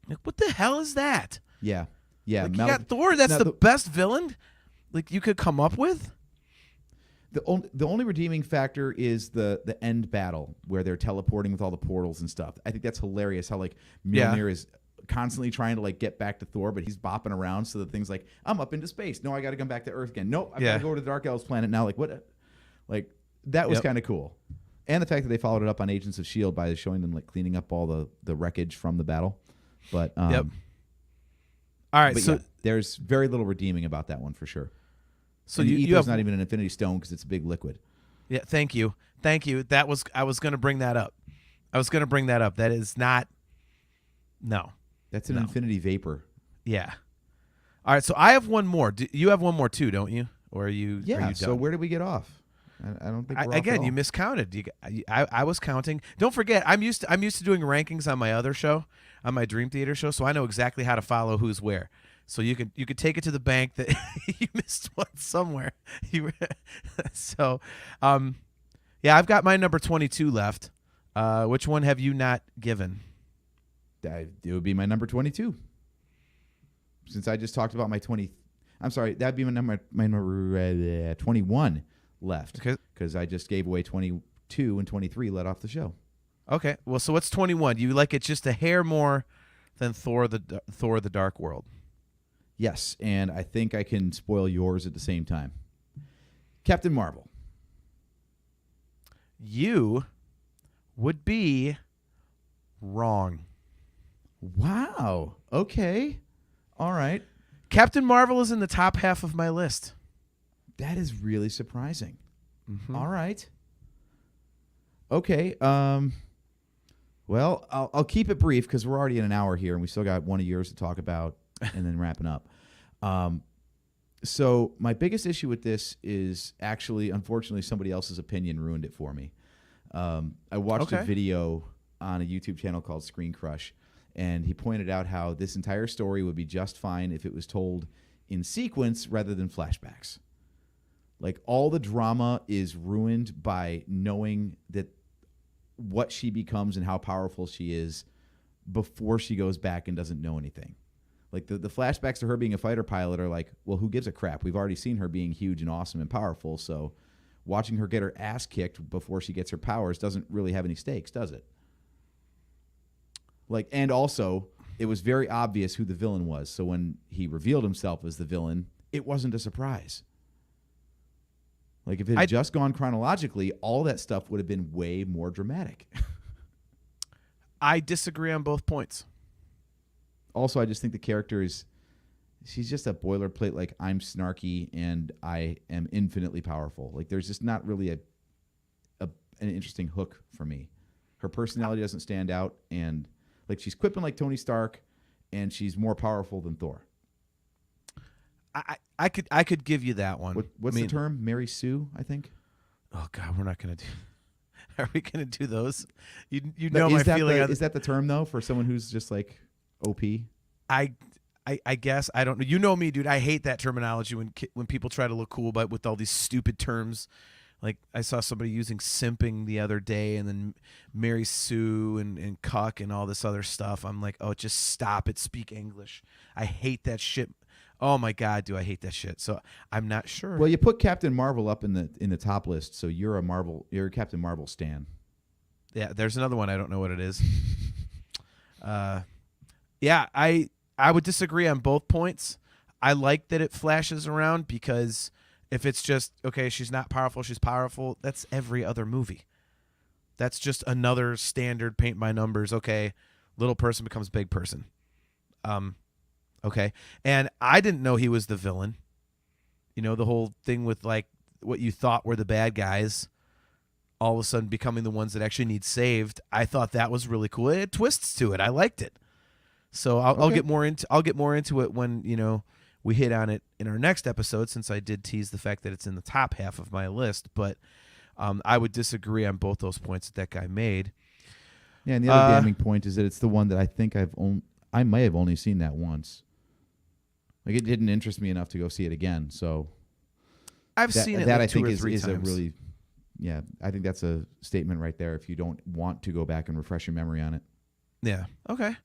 Like, what the hell is that? Yeah. Yeah. Like, you got Thor. That's the best villain like you could come up with. The only redeeming factor is the end battle where they're teleporting with all the portals and stuff. I think that's hilarious how like Mjolnir is constantly trying to like get back to Thor, but he's bopping around so that thing's like, I'm up into space. No, I got to come back to Earth again. Nope, I got to go to the Dark Elves planet now. Like what? Like that was kind of cool. And the fact that they followed it up on Agents of S.H.I.E.L.D. by showing them like cleaning up all the wreckage from the battle. But all right, so there's very little redeeming about that one for sure. So you have not even an Infinity Stone because it's a big liquid. Yeah, thank you. I was going to bring that up. That is not. No, that's an Infinity Vapor. Yeah. All right, so I have one more. You have one more too, don't you? Or are you? Yeah. Are you done? So where did we get off? I don't think. Again, you miscounted. I was counting. Don't forget, I'm used to doing rankings on my other show, on my Dream Theater show, so I know exactly how to follow who's where. So you could take it to the bank that you missed one somewhere. So, I've got my number 22 left. Which one have you not given? It would be my number 22. Since I just talked about my 20, I'm sorry, that'd be my number 21 left because I just gave away 22 and 23 let off the show. Okay, well, so what's 21? You like it just a hair more than Thor: The Dark World? Yes, and I think I can spoil yours at the same time. Captain Marvel. You would be wrong. Wow. Okay. All right. Captain Marvel is in the top half of my list. That is really surprising. Mm-hmm. All right. Okay. Well, I'll keep it brief because we're already in an hour here, and we still got one of yours to talk about, and then wrapping up. So my biggest issue with this is actually, unfortunately, somebody else's opinion ruined it for me. I watched a video on a YouTube channel called Screen Crush, and he pointed out how this entire story would be just fine if it was told in sequence rather than flashbacks. Like, all the drama is ruined by knowing that what she becomes and how powerful she is before she goes back and doesn't know anything. Like, the flashbacks to her being a fighter pilot are like, well, who gives a crap? We've already seen her being huge and awesome and powerful, so watching her get her ass kicked before she gets her powers doesn't really have any stakes, does it? Like, and also, it was very obvious who the villain was, so when he revealed himself as the villain, it wasn't a surprise. Like, if it had just gone chronologically, all that stuff would have been way more dramatic. I disagree on both points. Also, I just think the character she's just a boilerplate, like, I'm snarky and I am infinitely powerful. Like, there's just not really an interesting hook for me. Her personality doesn't stand out, and, like, she's quipping like Tony Stark, and she's more powerful than Thor. I could give you that one. What's the term? Mary Sue, I think. Oh God, we're not gonna do. Are we gonna do those? You know my feeling. Is that the term though for someone who's just like OP? I guess I don't know. You know me, dude. I hate that terminology when people try to look cool, but with all these stupid terms. Like, I saw somebody using simping the other day, and then Mary Sue and cuck and all this other stuff. I'm like, oh, just stop it. Speak English. I hate that shit. Oh my God, do I hate that shit? So I'm not sure. Well, you put Captain Marvel up in the top list, so you're a Captain Marvel stan. Yeah, there's another one. I don't know what it is. Yeah, I would disagree on both points. I like that it flashes around because If it's just, okay, she's not powerful, she's powerful, that's every other movie. That's just another standard paint by numbers. Okay, little person becomes big person. Okay. And I didn't know he was the villain. You know, the whole thing with like what you thought were the bad guys all of a sudden becoming the ones that actually need saved. I thought that was really cool. It had twists to it. I liked it. So I'll get more into it when, you know, we hit on it in our next episode, since I did tease the fact that it's in the top half of my list. But I would disagree on both those points that guy made. Yeah, and the other damning point is that it's the one that I think I may have only seen that once. Like, it didn't interest me enough to go see it again. So I've seen it that like I think two or three is a times. really, yeah, I think that's a statement right there if you don't want to go back and refresh your memory on it. Yeah. Okay.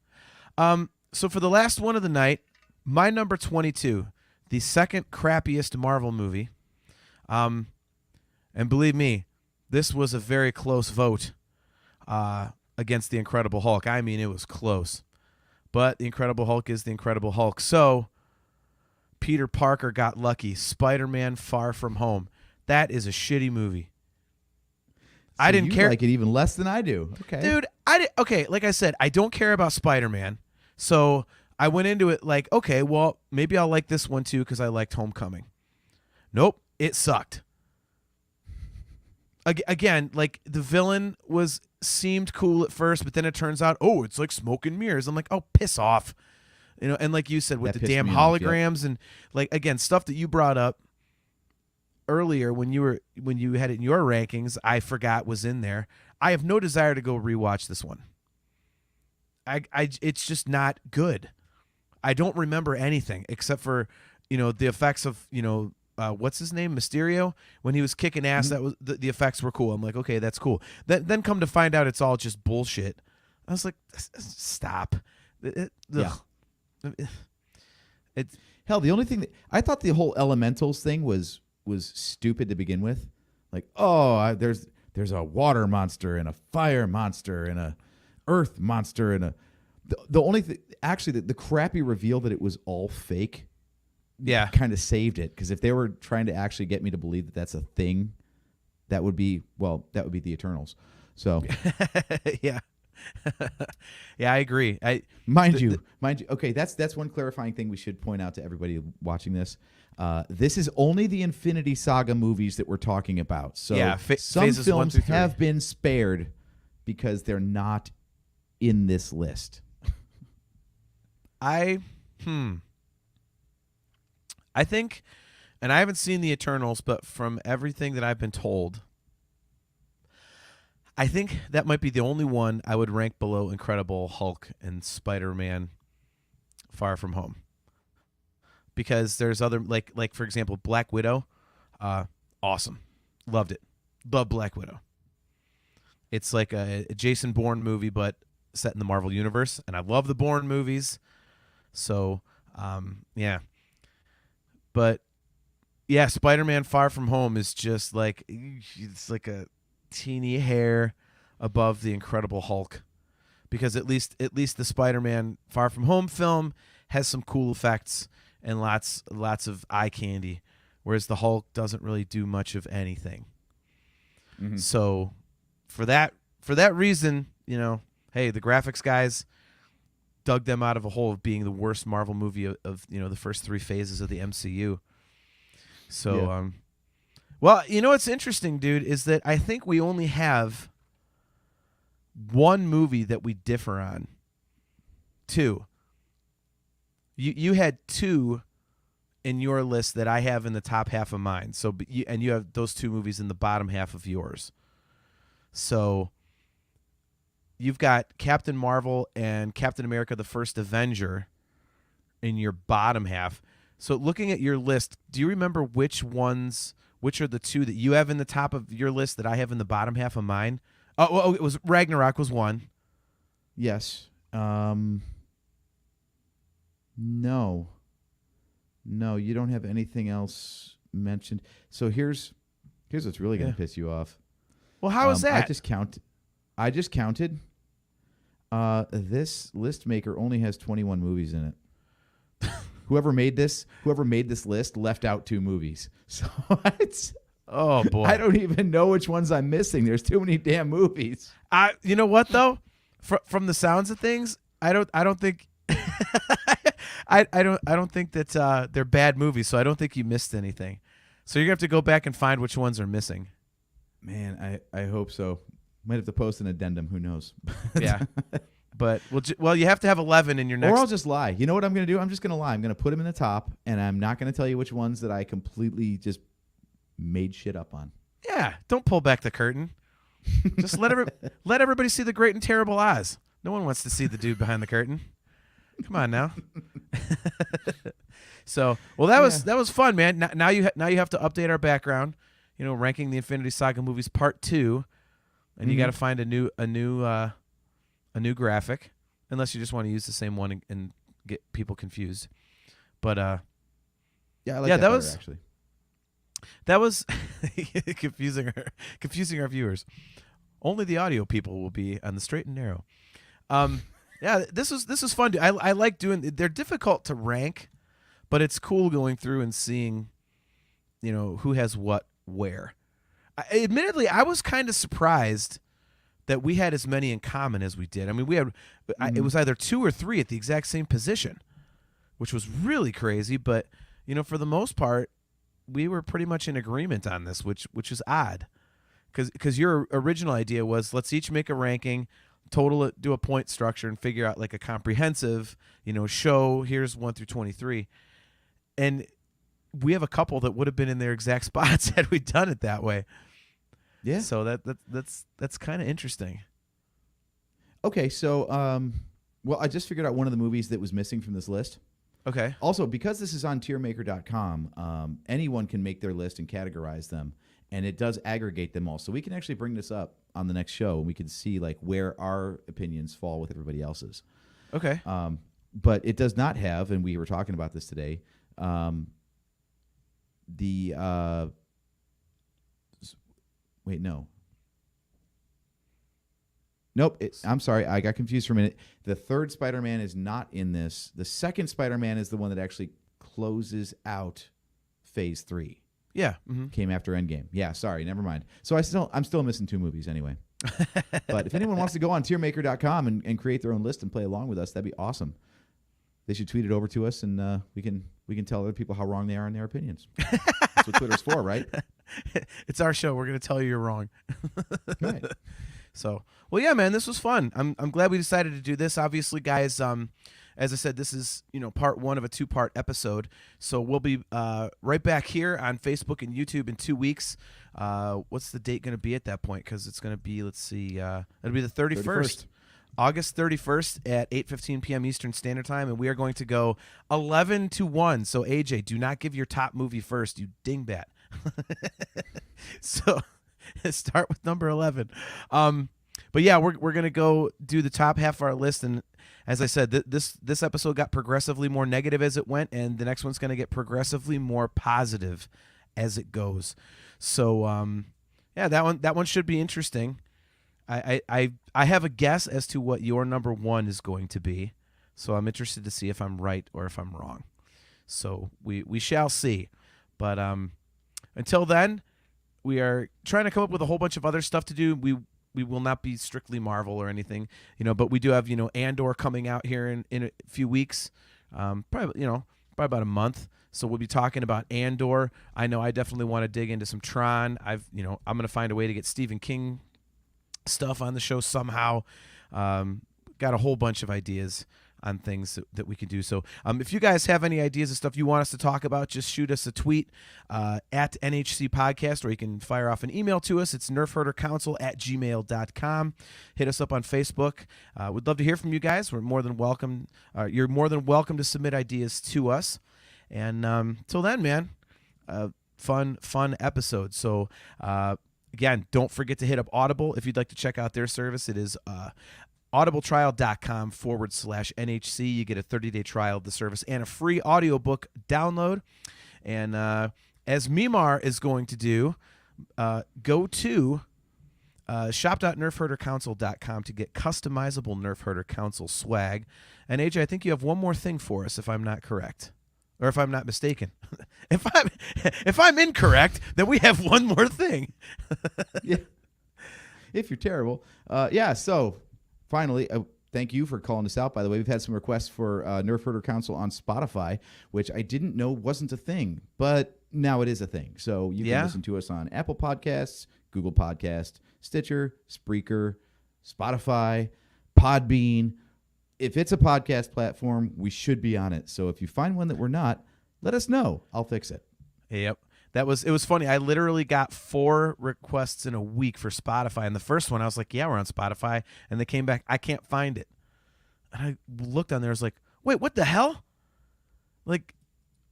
So for the last one of the night, my number 22, the second crappiest Marvel movie. And believe me, this was a very close vote against the Incredible Hulk. I mean, it was close. But the Incredible Hulk is the Incredible Hulk. So Peter Parker got lucky. Spider-Man Far From Home. That is a shitty movie. So I didn't you care. like it even less than I do. Okay. Dude, okay, like I said, I don't care about Spider-Man. So I went into it like, okay, well, maybe I'll like this one too because I liked Homecoming. Nope, it sucked. Again, like the villain seemed cool at first, but then it turns out, oh, it's like smoke and mirrors. I'm like, oh, piss off. You know, and like you said, with That the pissed damn me off, holograms and like, again, stuff that you brought up earlier when you had it in your rankings, I forgot was in there. I have no desire to go rewatch this one. It's just not good. I don't remember anything except for, you know, the effects of, you know, what's his name, Mysterio, when he was kicking ass. Mm-hmm. That was the effects were cool. I'm like, okay, that's cool. Then come to find out it's all just bullshit. I was like, stop. Yeah. Hell, the only thing that I thought the whole elementals thing was stupid to begin with. Like, oh, there's a water monster and a fire monster and a earth monster and the only thing, actually, the crappy reveal that it was all fake. Yeah, kind of saved it, because if they were trying to actually get me to believe that that's a thing, that would be the Eternals. So yeah. Yeah, I agree. Mind you. Okay, that's one clarifying thing we should point out to everybody watching this. This is only the Infinity Saga movies that we're talking about. So yeah, some phases 1 films through 3 have been spared because they're not in this list. I think, and I haven't seen the Eternals, but from everything that I've been told, I think that might be the only one I would rank below Incredible Hulk and Spider-Man Far From Home. Because there's other, like for example, Black Widow, awesome. Loved it. Love Black Widow. It's like a Jason Bourne movie, but set in the Marvel Universe, and I love the Bourne movies. So, yeah. But, yeah, Spider-Man Far From Home is just like, it's like a teeny hair above the Incredible Hulk. Because at least the Spider-Man Far From Home film has some cool effects and lots of eye candy, whereas the Hulk doesn't really do much of anything. Mm-hmm. So, for that reason, you know, hey, the graphics guys dug them out of a hole of being the worst Marvel movie of you know, the first 3 phases of the MCU. So, yeah. Well, you know what's interesting, dude, is that I think we only have one movie that we differ on. 2. You had 2 in your list that I have in the top half of mine. So, and you have those 2 movies in the bottom half of yours. So, you've got Captain Marvel and Captain America: The First Avenger in your bottom half. So looking at your list, do you remember which are the 2 that you have in the top of your list that I have in the bottom half of mine? Oh, it was Ragnarok was 1. Yes. No, you don't have anything else mentioned. So here's what's really going to piss you off. Well, how is that? I just counted. This list maker only has 21 movies in it. whoever made this list left out 2 movies. So Oh boy, I don't even know which ones I'm missing. There's too many damn movies. You know what though? From the sounds of things, I don't think I don't think that they're bad movies. So I don't think you missed anything. So you're gonna have to go back and find which ones are missing. Man, I hope so. Might have to post an addendum. Who knows? Yeah. But well, you have to have 11 in your next. Or I'll just lie. You know what I'm going to do? I'm just going to lie. I'm going to put them in the top, and I'm not going to tell you which ones that I completely just made shit up on. Yeah, don't pull back the curtain. Just let everybody see the great and terrible Oz. No one wants to see the dude behind the curtain. Come on now. So, well, that was fun, man. Now you have to update our background. You know, ranking the Infinity Saga movies Part 2, and you got to find a new graphic, unless you just want to use the same one and get people confused. But yeah, I like that better, actually. That was confusing our viewers. Only the audio people will be on the straight and narrow. Yeah, this was fun. I like doing. They're difficult to rank, but it's cool going through and seeing, you know, who has what where. Admittedly, I was kind of surprised that we had as many in common as we did. I mean, we had it was either 2 or 3 at the exact same position, which was really crazy. But you know, for the most part, we were pretty much in agreement on this, which is odd, because your original idea was let's each make a ranking, total it, do a point structure, and figure out like a comprehensive, you know, show. Here's 1 through 23, and we have a couple that would have been in their exact spots had we done it that way. Yeah. So that's kind of interesting. Okay, so well, I just figured out one of the movies that was missing from this list. Okay. Also, because this is on tiermaker.com, anyone can make their list and categorize them, and it does aggregate them all. So we can actually bring this up on the next show, and we can see like where our opinions fall with everybody else's. Okay. But it does not have, and we were talking about this today, wait, no. Nope. I'm sorry. I got confused for a minute. The third Spider-Man is not in this. The second Spider-Man is the one that actually closes out Phase 3. Yeah. Came after Endgame. Yeah, sorry. Never mind. So I'm still missing 2 movies anyway. But if anyone wants to go on tiermaker.com and create their own list and play along with us, that'd be awesome. They should tweet it over to us, and we can tell other people how wrong they are in their opinions. That's what Twitter's for, right? It's our show. We're going to tell you you're wrong. Right. So, well, yeah, man, this was fun. I'm glad we decided to do this. Obviously, guys, as I said, this is, you know, part 1 of a 2-part episode. So we'll be right back here on Facebook and YouTube in 2 weeks. What's the date going to be at that point? Because it's going to be, let's see, it'll be the 31st. August 31st at 8:15 p.m. Eastern Standard Time, and we are going to go 11-1. So, AJ, do not give your top movie first, you dingbat. So, start with number 11. But yeah, we're gonna go do the top half of our list, and as I said, this episode got progressively more negative as it went, and the next one's gonna get progressively more positive as it goes. So, yeah, that one should be interesting. I have a guess as to what your number 1 is going to be, so I'm interested to see if I'm right or if I'm wrong. So we shall see. But until then, we are trying to come up with a whole bunch of other stuff to do. We will not be strictly Marvel or anything, you know, but we do have, you know, Andor coming out here in a few weeks, probably about a month. So we'll be talking about Andor. I know I definitely want to dig into some Tron. I'm going to find a way to get Stephen King stuff on the show somehow. Got a whole bunch of ideas on things that we can do. So if you guys have any ideas of stuff you want us to talk about, just shoot us a tweet at NHC Podcast, or you can fire off an email to us. It's nerfherdercouncil@gmail.com. Hit us up on Facebook. We'd love to hear from you guys. We're more than welcome. You're more than welcome to submit ideas to us. And till then, man, fun episode. So again, don't forget to hit up Audible if you'd like to check out their service. It is audibletrial.com/NHC. You get a 30-day trial of the service and a free audiobook download. And as Mimar is going to do, go to shop.nerfherdercouncil.com to get customizable Nerf Herder Council swag. And AJ, I think you have one more thing for us, if I'm not correct. or if I'm not mistaken. If I'm incorrect, then we have one more thing. Yeah. If you're terrible. So finally, thank you for calling us out. By the way, we've had some requests for Nerf Herder Council on Spotify, which I didn't know wasn't a thing, but now it is a thing. So you can listen to us on Apple Podcasts, Google Podcasts, Stitcher, Spreaker, Spotify, Podbean. If it's a podcast platform, we should be on it. So if you find one that we're not, let us know. I'll fix it. Yep. It was funny. I literally got 4 requests in a week for Spotify. And the first one, I was like, yeah, we're on Spotify. And they came back, I can't find it. And I looked on there, I was like, wait, what the hell? Like,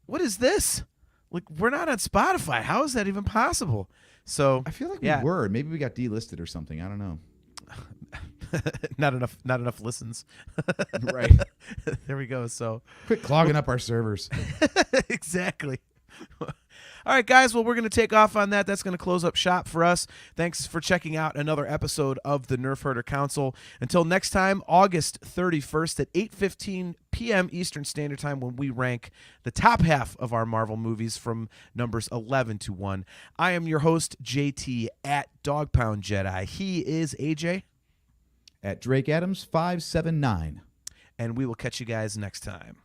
what is this? Like, we're not on Spotify. How is that even possible? So I feel like we were. Maybe we got delisted or something. I don't know. not enough listens. Right. There we go. So quit clogging up our servers. Exactly. All right, guys. Well, we're going to take off on that. That's going to close up shop for us. Thanks for checking out another episode of the Nerf Herder Council. Until next time, August 31st at 8:15 p.m. Eastern Standard Time, when we rank the top half of our Marvel movies from numbers 11 to 1. I am your host, JT, at Dog Pound Jedi. He is AJ. At Drake Adams 579. And we will catch you guys next time.